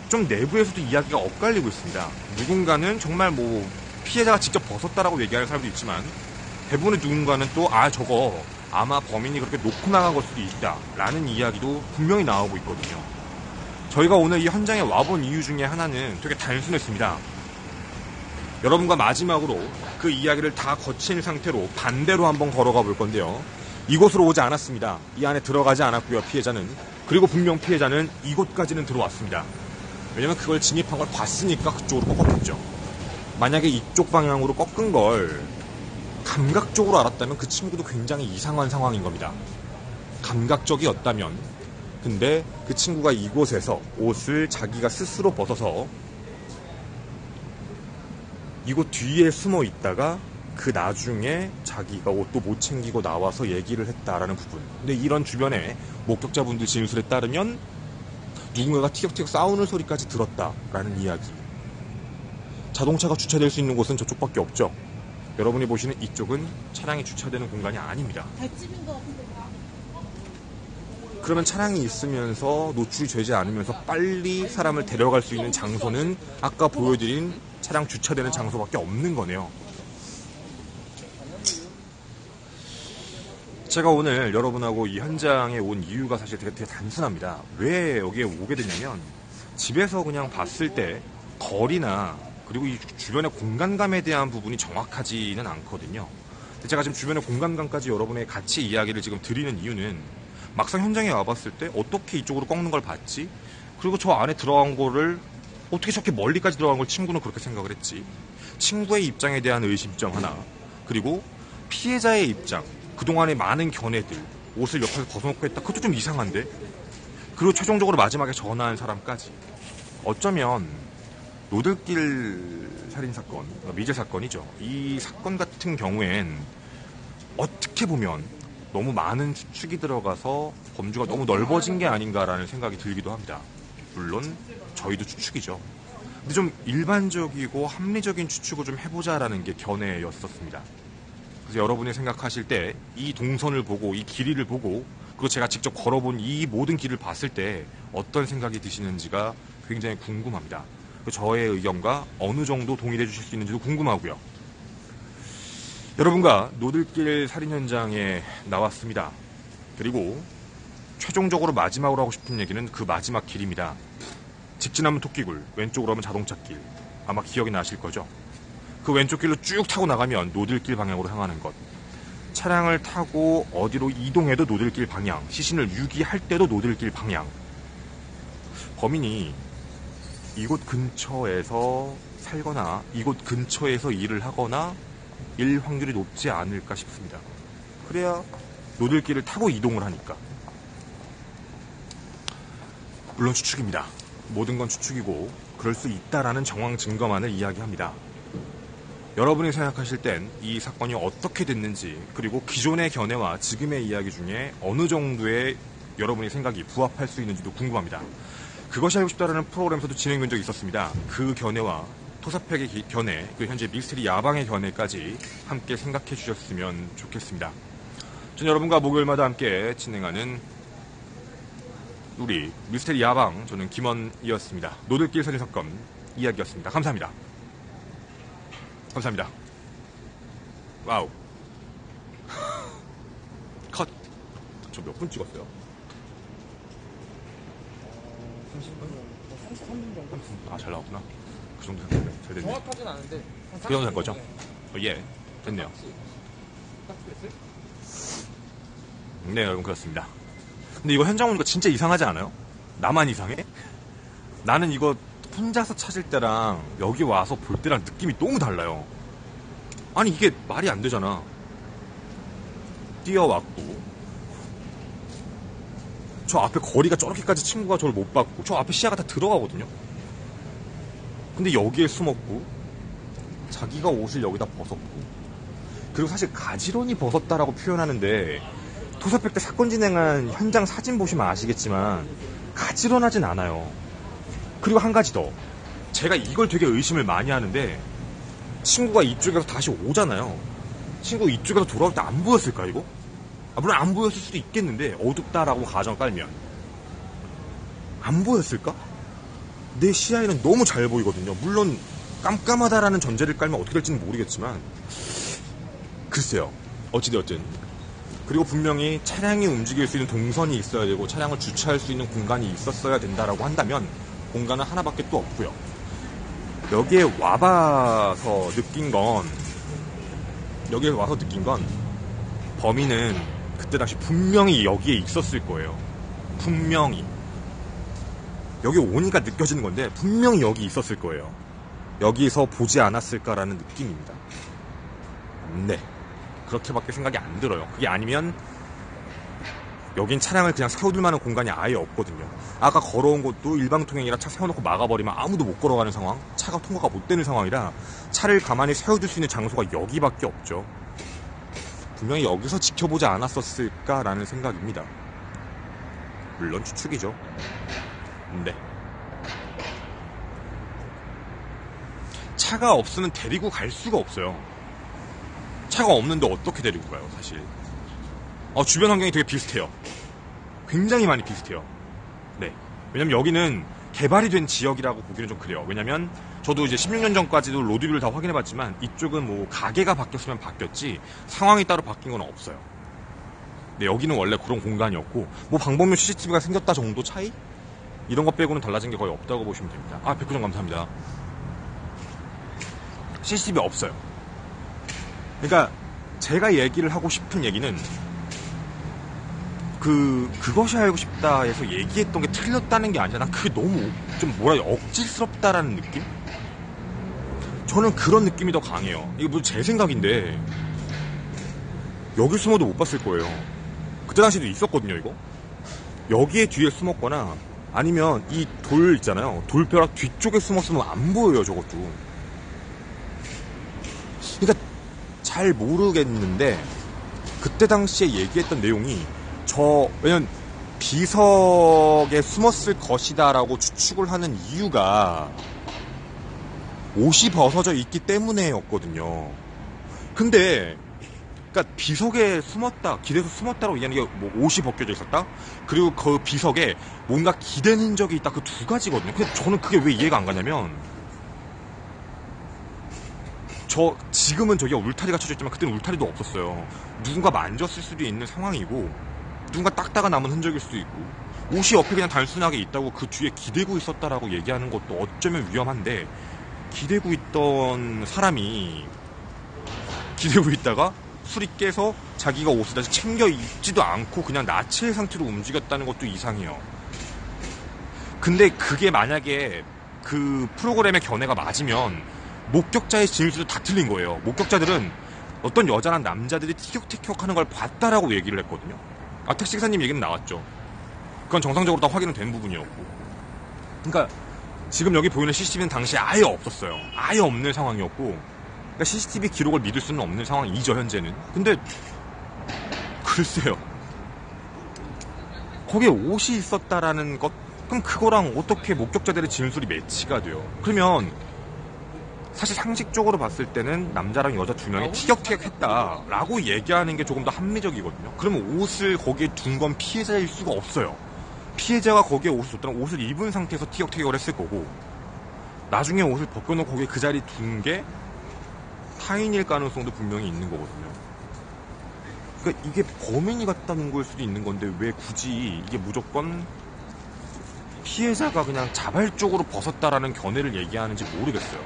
좀 내부에서도 이야기가 엇갈리고 있습니다. 누군가는 정말 뭐 피해자가 직접 벗었다라고 얘기하는 사람도 있지만 대부분의 누군가는 또 저거 아마 범인이 그렇게 놓고 나간 걸 수도 있다 라는 이야기도 분명히 나오고 있거든요. 저희가 오늘 이 현장에 와본 이유 중에 하나는 되게 단순했습니다. 여러분과 마지막으로 그 이야기를 다 거친 상태로 반대로 한번 걸어가 볼 건데요. 이곳으로 오지 않았습니다. 이 안에 들어가지 않았고요. 피해자는. 그리고 분명 피해자는 이곳까지는 들어왔습니다. 왜냐면 그걸 진입한 걸 봤으니까 그쪽으로 꺾었겠죠. 만약에 이쪽 방향으로 꺾은 걸 감각적으로 알았다면 그 친구도 굉장히 이상한 상황인 겁니다. 감각적이었다면. 근데 그 친구가 이곳에서 옷을 자기가 스스로 벗어서 이곳 뒤에 숨어 있다가 그 나중에 자기가 옷도 못 챙기고 나와서 얘기를 했다라는 부분. 근데 이런 주변에 목격자분들 진술에 따르면 누군가가 티격태격 싸우는 소리까지 들었다라는 이야기. 자동차가 주차될 수 있는 곳은 저쪽밖에 없죠. 여러분이 보시는 이쪽은 차량이 주차되는 공간이 아닙니다. 그러면 차량이 있으면서 노출이 되지 않으면서 빨리 사람을 데려갈 수 있는 장소는 아까 보여드린 차량 주차되는 장소밖에 없는 거네요. 제가 오늘 여러분하고 이 현장에 온 이유가 사실 되게 단순합니다. 왜 여기에 오게 됐냐면 집에서 그냥 봤을 때 거리나 그리고 이 주변의 공간감에 대한 부분이 정확하지는 않거든요. 제가 지금 주변의 공간감까지 여러분의 같이 이야기를 지금 드리는 이유는 막상 현장에 와봤을 때 어떻게 이쪽으로 꺾는 걸 봤지? 그리고 저 안에 들어간 거를 어떻게 저렇게 멀리까지 들어간 걸 친구는 그렇게 생각을 했지? 친구의 입장에 대한 의심점 하나, 그리고 피해자의 입장, 그동안의 많은 견해들, 옷을 옆에서 벗어놓고 했다. 그것도 좀 이상한데? 그리고 최종적으로 마지막에 전화한 사람까지. 어쩌면 노들길 살인사건, 미제 사건이죠. 이 사건 같은 경우엔 어떻게 보면 너무 많은 추측이 들어가서 범주가 너무 넓어진 게 아닌가라는 생각이 들기도 합니다. 물론 저희도 추측이죠. 근데 좀 일반적이고 합리적인 추측을 좀 해보자라는 게 견해였었습니다. 그래서 여러분이 생각하실 때 이 동선을 보고 이 길이를 보고 그리고 제가 직접 걸어본 이 모든 길을 봤을 때 어떤 생각이 드시는지가 굉장히 궁금합니다. 저의 의견과 어느 정도 동일해 주실 수 있는지도 궁금하고요. 여러분과 노들길 살인 현장에 나왔습니다. 그리고 최종적으로 마지막으로 하고 싶은 얘기는 그 마지막 길입니다. 직진하면 토끼굴, 왼쪽으로 하면 자동차길. 아마 기억이 나실 거죠? 그 왼쪽 길로 쭉 타고 나가면 노들길 방향으로 향하는 것. 차량을 타고 어디로 이동해도 노들길 방향, 시신을 유기할 때도 노들길 방향. 범인이 이곳 근처에서 살거나 이곳 근처에서 일을 하거나 일 확률이 높지 않을까 싶습니다. 그래야 노들길을 타고 이동을 하니까. 물론 추측입니다. 모든 건 추측이고 그럴 수 있다라는 정황 증거만을 이야기합니다. 여러분이 생각하실 땐 이 사건이 어떻게 됐는지 그리고 기존의 견해와 지금의 이야기 중에 어느 정도의 여러분의 생각이 부합할 수 있는지도 궁금합니다. 그것이 알고 싶다라는 프로그램에서도 진행된 적이 있었습니다. 그 견해와 토사팩의 견해, 그리고 현재 미스테리 야방의 견해까지 함께 생각해 주셨으면 좋겠습니다. 전 여러분과 목요일마다 함께 진행하는 우리 미스테리 야방, 저는 김원이었습니다. 노들길 살인 사건 이야기였습니다. 감사합니다. 감사합니다. 와우. 컷. 저 몇 분 찍었어요? 33분 정도? 아, 잘 나왔구나. 그 정도 생각해. 잘 됐네. 정확하진 않은데 그 정도 된 거죠? 예, 됐네요. 네, 여러분 그렇습니다. 근데 이거 현장 오니까 진짜 이상하지 않아요? 나만 이상해? 나는 이거 혼자서 찾을 때랑 여기 와서 볼 때랑 느낌이 너무 달라요. 아니 이게 말이 안 되잖아. 뛰어왔고 저 앞에 거리가 저렇게까지 친구가 저를 못 봤고 저 앞에 시야가 다 들어가거든요. 근데 여기에 숨었고 자기가 옷을 여기다 벗었고 그리고 사실 가지런히 벗었다라고 표현하는데 토사팩 때 사건 진행한 현장 사진 보시면 아시겠지만 가지런하진 않아요. 그리고 한 가지 더, 제가 이걸 되게 의심을 많이 하는데 친구가 이쪽에서 다시 오잖아요. 친구 이쪽에서 돌아올 때 안 보였을까 이거? 물론 안 보였을 수도 있겠는데 어둡다라고 가정 깔면 안 보였을까? 내 시야에는 너무 잘 보이거든요. 물론 깜깜하다라는 전제를 깔면 어떻게 될지는 모르겠지만 글쎄요. 어찌되었든. 그리고 분명히 차량이 움직일 수 있는 동선이 있어야 되고 차량을 주차할 수 있는 공간이 있었어야 된다라고 한다면 공간은 하나밖에 또 없고요. 여기에 와봐서 느낀 건 범인은 그때 당시 분명히 여기에 있었을 거예요. 분명히. 여기 오니까 느껴지는 건데 분명히 여기 있었을 거예요. 여기서 보지 않았을까라는 느낌입니다. 네. 그렇게밖에 생각이 안 들어요. 그게 아니면 여긴 차량을 그냥 세워둘 만한 공간이 아예 없거든요. 아까 걸어온 곳도 일방통행이라 차 세워놓고 막아버리면 아무도 못 걸어가는 상황, 차가 통과가 못 되는 상황이라 차를 가만히 세워둘 수 있는 장소가 여기밖에 없죠. 분명히 여기서 지켜보지 않았었을까라는 생각입니다. 물론 추측이죠. 네. 차가 없으면 데리고 갈 수가 없어요. 차가 없는데 어떻게 데리고 가요, 사실. 주변 환경이 되게 비슷해요. 굉장히 많이 비슷해요. 네. 왜냐면 여기는 개발이 된 지역이라고 보기는 좀 그래요. 왜냐면 저도 이제 16년 전까지도 로드뷰를 다 확인해봤지만 이쪽은 뭐 가게가 바뀌었으면 바뀌었지 상황이 따로 바뀐 건 없어요. 네, 여기는 원래 그런 공간이었고 뭐 방범용 CCTV가 생겼다 정도 차이? 이런 것 빼고는 달라진 게 거의 없다고 보시면 됩니다. 백구정 감사합니다. CCTV 없어요. 그러니까 제가 얘기를 하고 싶은 얘기는 그것이 알고 싶다에서 얘기했던 게 틀렸다는 게 아니라 난 그게 너무 좀 억지스럽다라는 느낌? 저는 그런 느낌이 더 강해요. 이게 뭐 제 생각인데 여기 숨어도 못 봤을 거예요. 그때 당시에도 있었거든요, 이거. 여기에 뒤에 숨었거나 아니면 이 돌 있잖아요. 돌벼락 뒤쪽에 숨었으면 안 보여요, 저것도. 그러니까 잘 모르겠는데 그때 당시에 얘기했던 내용이 왜냐면 비석에 숨었을 것이다라고 추측을 하는 이유가 옷이 벗어져 있기 때문에였거든요. 근데 그러니까 비석에 숨었다, 기대서 숨었다라고 얘기하는 게 뭐 옷이 벗겨져 있었다? 그리고 그 비석에 뭔가 기댄 흔적이 있다. 그 두 가지거든요. 근데 저는 그게 왜 이해가 안 가냐면 지금은 저기가 울타리가 쳐져 있지만 그때는 울타리도 없었어요. 누군가 만졌을 수도 있는 상황이고 누군가 닦다가 남은 흔적일 수도 있고 옷이 옆에 그냥 단순하게 있다고 그 뒤에 기대고 있었다라고 얘기하는 것도 어쩌면 위험한데 기대고 있던 사람이 기대고 있다가 술이 깨서 자기가 옷을 다시 챙겨 입지도 않고 그냥 나체 상태로 움직였다는 것도 이상해요. 근데 그게 만약에 그 프로그램의 견해가 맞으면 목격자의 진술도 다 틀린 거예요. 목격자들은 어떤 여자나 남자들이 티격태격하는 걸 봤다라고 얘기를 했거든요. 택시기사님 얘기는 나왔죠. 그건 정상적으로 다 확인은 된 부분이었고. 그러니까 지금 여기 보이는 CCTV는 당시에 아예 없었어요. 아예 없는 상황이었고 그러니까 CCTV 기록을 믿을 수는 없는 상황이죠, 현재는. 근데 글쎄요. 거기에 옷이 있었다라는 것? 그럼 그거랑 어떻게 목격자들의 진술이 매치가 돼요? 그러면 사실 상식적으로 봤을 때는 남자랑 여자 두 명이 티격태격했다라고 얘기하는 게 조금 더 합리적이거든요. 그러면 옷을 거기에 둔 건 피해자일 수가 없어요. 피해자가 거기에 옷을 줬다면 옷을 입은 상태에서 티격태격을 했을 거고 나중에 옷을 벗겨놓고 거기에 그 자리에 둔 게 타인일 가능성도 분명히 있는 거거든요. 그러니까 이게 범인이 갖다는 걸 수도 있는 건데 왜 굳이 이게 무조건 피해자가 그냥 자발적으로 벗었다라는 견해를 얘기하는지 모르겠어요.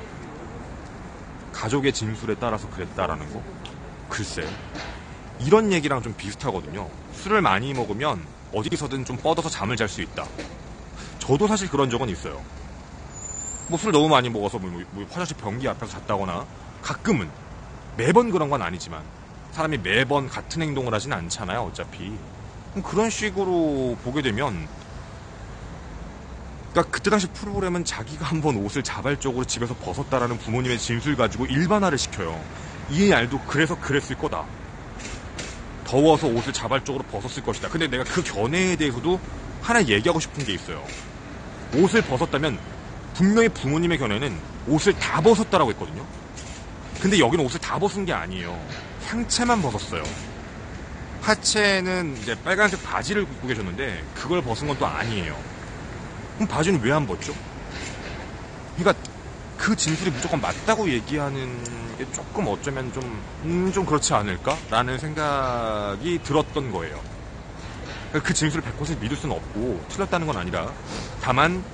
가족의 진술에 따라서 그랬다라는 거? 글쎄. 이런 얘기랑 좀 비슷하거든요. 술을 많이 먹으면 어디서든 좀 뻗어서 잠을 잘 수 있다. 저도 사실 그런 적은 있어요. 뭐 술 너무 많이 먹어서 뭐 화장실 변기 앞에서 잤다거나 가끔은 매번 그런 건 아니지만 사람이 매번 같은 행동을 하진 않잖아요, 어차피. 그런 식으로 보게 되면 그러니까 그때 당시 프로그램은 자기가 한번 옷을 자발적으로 집에서 벗었다라는 부모님의 진술 가지고 일반화를 시켜요. 이 날도 그래서 그랬을 거다. 더워서 옷을 자발적으로 벗었을 것이다. 근데 내가 그 견해에 대해서도 하나 얘기하고 싶은 게 있어요. 옷을 벗었다면 분명히 부모님의 견해는 옷을 다 벗었다라고 했거든요. 근데 여기는 옷을 다 벗은 게 아니에요. 상체만 벗었어요. 하체는 이제 빨간색 바지를 입고 계셨는데 그걸 벗은 건 또 아니에요. 그럼 바지는 왜 안 벗죠? 그러니까 그 진술이 무조건 맞다고 얘기하는 게 조금 어쩌면 좀 그렇지 않을까라는 생각이 들었던 거예요. 그러니까 그 진술을 100% 믿을 수는 없고 틀렸다는 건 아니라 다만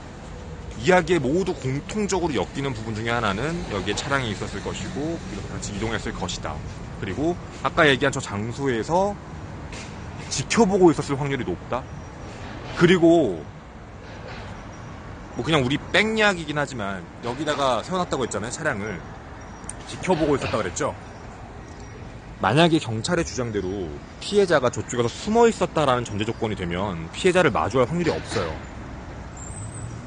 이야기에 모두 공통적으로 엮이는 부분 중에 하나는 여기에 차량이 있었을 것이고 이렇게 같이 이동했을 것이다. 그리고 아까 얘기한 저 장소에서 지켜보고 있었을 확률이 높다. 그리고 뭐 그냥 우리 백 이야기긴 하지만 여기다가 세워놨다고 했잖아요. 차량을 지켜보고 있었다고 그랬죠. 만약에 경찰의 주장대로 피해자가 저쪽에서 숨어 있었다라는 전제 조건이 되면 피해자를 마주할 확률이 없어요.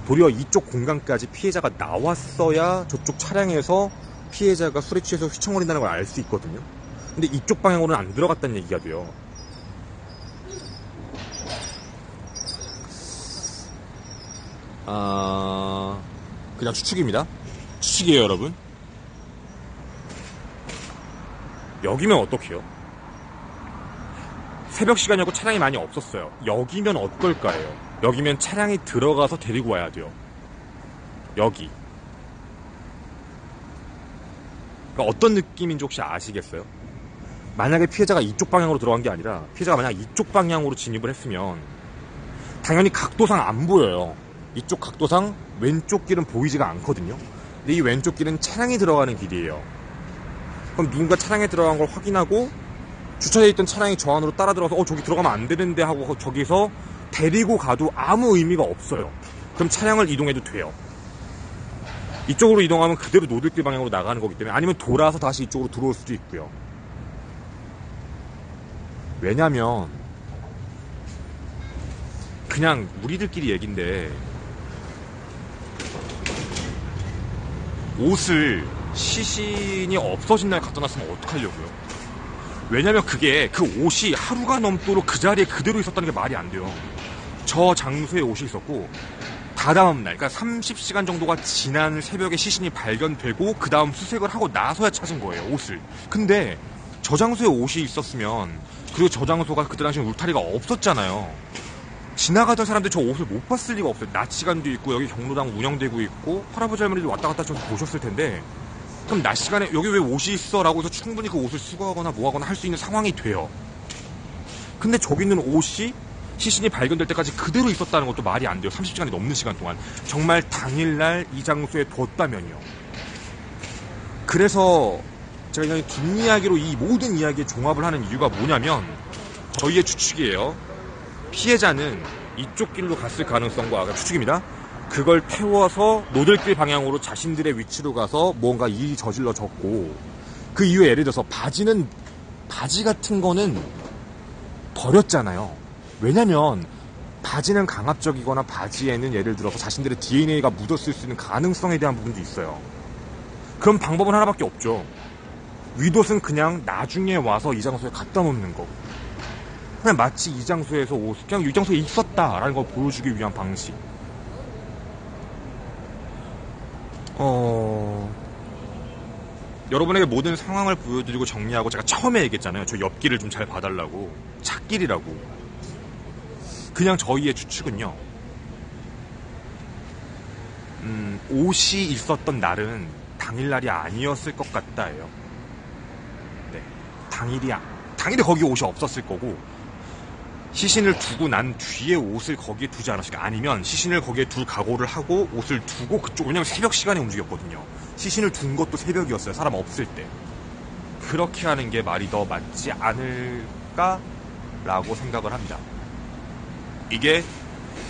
도리어 이쪽 공간까지 피해자가 나왔어야 저쪽 차량에서 피해자가 술에 취해서 휘청거린다는 걸 알 수 있거든요. 근데 이쪽 방향으로는 안 들어갔다는 얘기가 돼요. 그냥 추측입니다. 추측이에요, 여러분. 여기면 어떡해요? 새벽 시간이었고 차량이 많이 없었어요. 여기면 어떨까요? 여기면 차량이 들어가서 데리고 와야 돼요. 여기. 그러니까 어떤 느낌인지 혹시 아시겠어요? 만약에 피해자가 이쪽 방향으로 들어간 게 아니라 피해자가 만약 이쪽 방향으로 진입을 했으면 당연히 각도상 안 보여요. 이쪽 각도상 왼쪽 길은 보이지가 않거든요. 근데 이 왼쪽 길은 차량이 들어가는 길이에요. 그럼 누군가 차량에 들어간 걸 확인하고 주차되어 있던 차량이 저 안으로 따라 들어서 저기 들어가면 안 되는데 하고 저기서 데리고 가도 아무 의미가 없어요. 그럼 차량을 이동해도 돼요. 이쪽으로 이동하면 그대로 노들길 방향으로 나가는 거기 때문에, 아니면 돌아서 다시 이쪽으로 들어올 수도 있고요. 왜냐면 그냥 우리들끼리 얘긴데 옷을 시신이 없어진 날 갖다 놨으면 어떡하려고요? 왜냐면 그게 그 옷이 하루가 넘도록 그 자리에 그대로 있었다는 게 말이 안 돼요. 저 장소에 옷이 있었고 다다음 날, 그러니까 30시간 정도가 지난 새벽에 시신이 발견되고 그 다음 수색을 하고 나서야 찾은 거예요, 옷을. 근데 저 장소에 옷이 있었으면, 그리고 저 장소가 그때 당시에 울타리가 없었잖아요. 지나가던 사람들이 저 옷을 못 봤을 리가 없어요. 낮 시간도 있고 여기 경로당 운영되고 있고 할아버지 할머니들 왔다 갔다 좀 보셨을 텐데, 그럼 낮 시간에 여기 왜 옷이 있어? 라고 해서 충분히 그 옷을 수거하거나 뭐하거나 할 수 있는 상황이 돼요. 근데 저기 있는 옷이 시신이 발견될 때까지 그대로 있었다는 것도 말이 안 돼요. 30시간이 넘는 시간 동안. 정말 당일날 이 장소에 뒀다면요. 그래서 제가 그냥 뒷이야기로 이 모든 이야기에 종합을 하는 이유가 뭐냐면, 저희의 추측이에요. 피해자는 이쪽 길로 갔을 가능성과, 추측입니다. 그걸 태워서 노들길 방향으로 자신들의 위치로 가서 뭔가 일이 저질러졌고, 그 이후에 예를 들어서 바지 같은 거는 버렸잖아요. 왜냐면 바지는 강압적이거나 바지에는 예를 들어서 자신들의 DNA가 묻었을 수 있는 가능성에 대한 부분도 있어요. 그럼 방법은 하나밖에 없죠. 윗옷은 그냥 나중에 와서 이 장소에 갖다 놓는 거. 그냥 마치 이 장소에서 그냥 이 장소에 있었다라는 걸 보여주기 위한 방식. 여러분에게 모든 상황을 보여드리고 정리하고, 제가 처음에 얘기했잖아요. 저 옆길을 좀 잘 봐달라고. 찻길이라고. 그냥 저희의 추측은요, 옷이 있었던 날은 당일날이 아니었을 것 같다예요. 네, 당일에 거기 옷이 없었을 거고, 시신을 두고 난 뒤에 옷을 거기에 두지 않았을까. 아니면 시신을 거기에 둘 각오를 하고 옷을 두고 그쪽, 왜냐면 새벽 시간에 움직였거든요. 시신을 둔 것도 새벽이었어요. 사람 없을 때. 그렇게 하는 게 말이 더 맞지 않을까라고 생각을 합니다. 이게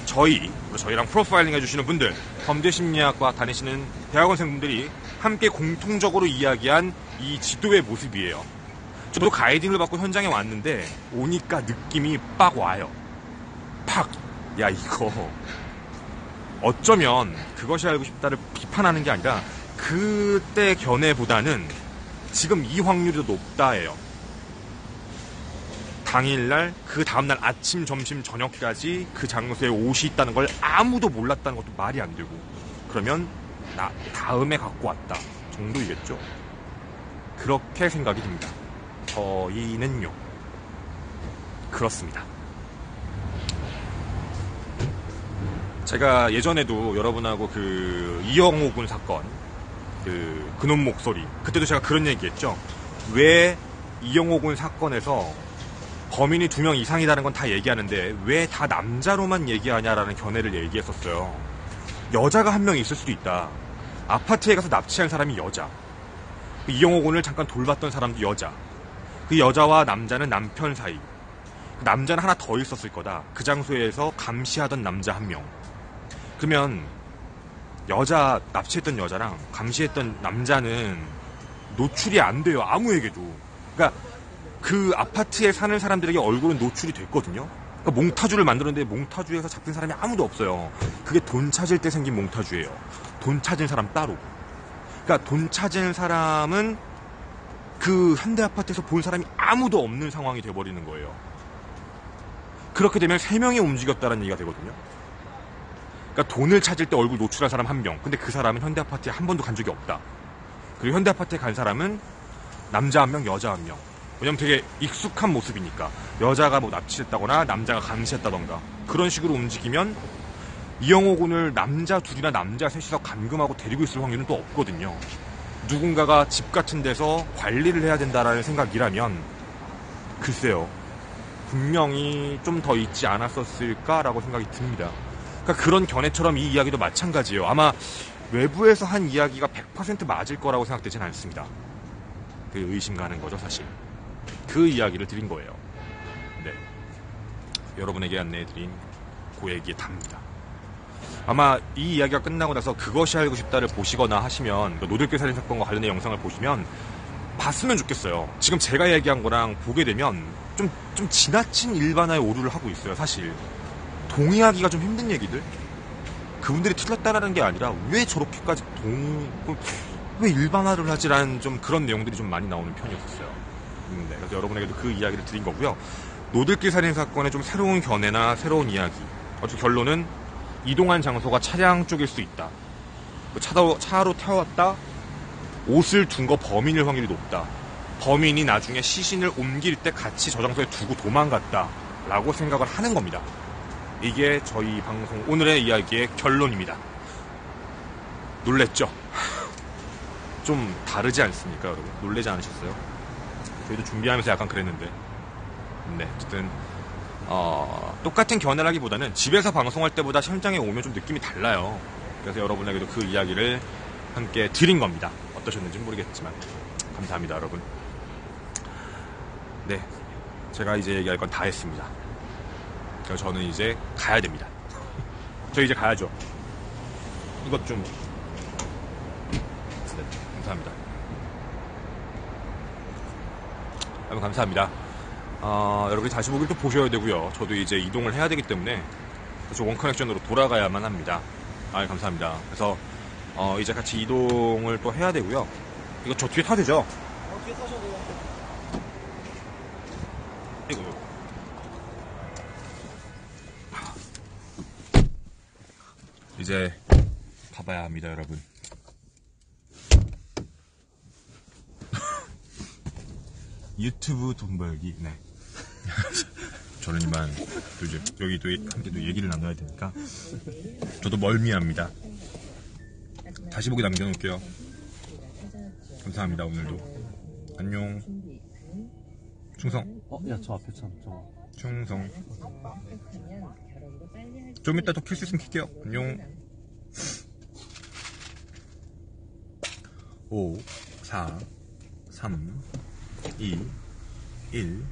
저희랑 프로파일링 해주시는 분들, 범죄심리학과 다니시는 대학원생분들이 함께 공통적으로 이야기한 이 지도의 모습이에요. 저도 가이딩을 받고 현장에 왔는데 오니까 느낌이 빡 와요. 팍! 야, 이거 어쩌면 그것이 알고 싶다를 비판하는 게 아니라 그때 견해보다는 지금 이 확률이 더 높다예요. 당일날, 그 다음날 아침, 점심, 저녁까지 그 장소에 옷이 있다는 걸 아무도 몰랐다는 것도 말이 안 되고, 그러면 나 다음에 갖고 왔다 정도이겠죠. 그렇게 생각이 듭니다. 저희는요, 그렇습니다. 제가 예전에도 여러분하고 그 이영호 군 사건, 그놈 목소리, 그때도 제가 그런 얘기했죠. 왜 이영호 군 사건에서 범인이 2명 이상이라는 건 다 얘기하는데 왜 다 남자로만 얘기하냐라는 견해를 얘기했었어요. 여자가 한 명 있을 수도 있다. 아파트에 가서 납치한 사람이 여자, 이영호 군을 잠깐 돌봤던 사람도 여자, 그 여자와 남자는 남편 사이, 그 남자는 하나 더 있었을 거다. 그 장소에서 감시하던 남자 1명. 그러면 납치했던 여자랑 감시했던 남자는 노출이 안 돼요, 아무에게도. 그러니까 그 아파트에 사는 사람들에게 얼굴은 노출이 됐거든요. 그러니까 몽타주를 만들었는데 몽타주에서 잡힌 사람이 아무도 없어요. 그게 돈 찾을 때 생긴 몽타주예요. 돈 찾은 사람 따로. 그러니까 돈 찾은 사람은 그 현대 아파트에서 본 사람이 아무도 없는 상황이 돼버리는 거예요. 그렇게 되면 3명이 움직였다는 얘기가 되거든요. 그러니까 돈을 찾을 때 얼굴 노출한 사람 1명. 근데 그 사람은 현대 아파트에 한 번도 간 적이 없다. 그리고 현대 아파트에 간 사람은 남자 1명, 여자 1명. 왜냐면 되게 익숙한 모습이니까. 여자가 뭐 납치했다거나 남자가 감시했다던가 그런 식으로 움직이면 이영호 군을 남자 2이나 남자 3이서 감금하고 데리고 있을 확률은 또 없거든요. 누군가가 집 같은 데서 관리를 해야 된다라는 생각이라면 글쎄요. 분명히 좀 더 있지 않았었을까라고 생각이 듭니다. 그러니까 그런 견해처럼 이 이야기도 마찬가지예요. 아마 외부에서 한 이야기가 100% 맞을 거라고 생각되진 않습니다. 그 의심 가는 거죠, 사실. 그 이야기를 드린 거예요. 네. 여러분에게 안내해드린 그 얘기에 답니다. 아마 이 이야기가 끝나고 나서 그것이 알고 싶다를 보시거나 하시면 노들길 살인 사건과 관련된 영상을 보시면 봤으면 좋겠어요. 지금 제가 얘기한 거랑 보게 되면 좀 지나친 일반화에 오류를 하고 있어요. 사실 동의하기가 좀 힘든 얘기들, 그분들이 틀렸다라는 게 아니라 왜 저렇게까지 왜 일반화를 하지라는 좀 그런 내용들이 좀 많이 나오는 편이었어요. 네, 그래서 여러분에게도 그 이야기를 드린 거고요. 노들길 살인 사건의 좀 새로운 견해나 새로운 이야기, 어쨌든 결론은 이동한 장소가 차량 쪽일 수 있다. 차로 태웠다. 옷을 둔 거 범인일 확률이 높다. 범인이 나중에 시신을 옮길 때 같이 저 장소에 두고 도망갔다 라고 생각을 하는 겁니다. 이게 저희 방송 오늘의 이야기의 결론입니다. 놀랬죠? 좀 다르지 않습니까, 여러분? 놀라지 않으셨어요? 저희도 준비하면서 약간 그랬는데. 네, 어쨌든 똑같은 견해라기보다는 집에서 방송할 때보다 현장에 오면 좀 느낌이 달라요. 그래서 여러분에게도 그 이야기를 함께 드린 겁니다. 어떠셨는지 모르겠지만 감사합니다, 여러분. 네, 제가 이제 얘기할 건 다 했습니다. 그래서 저는 이제 가야 됩니다. 저 이제 가야죠. 이것 좀. 네, 감사합니다. 여러분 감사합니다. 여러분이 다시 보기를 또 보셔야 되고요. 저도 이제 이동을 해야 되기 때문에 저 원커넥션으로 돌아가야만 합니다. 감사합니다. 그래서 이제 같이 이동을 또 해야 되고요. 이거 저 뒤에 타도 되죠? 뒤에 타셔도 돼요. 이거 이제 가봐야 합니다, 여러분. 유튜브 돈 벌기. 네. 저는 이만 또 이제 여기 또 함께 또 얘기를 나눠야 되니까 저도 멀미합니다. 다시 보기 남겨놓을게요. 감사합니다. 오늘도 안녕. 충성. 야, 저 앞에 참 저거. 충성. 좀 이따 더 킬 수 있으면 킬게요. 안녕. 5 4 3 2 1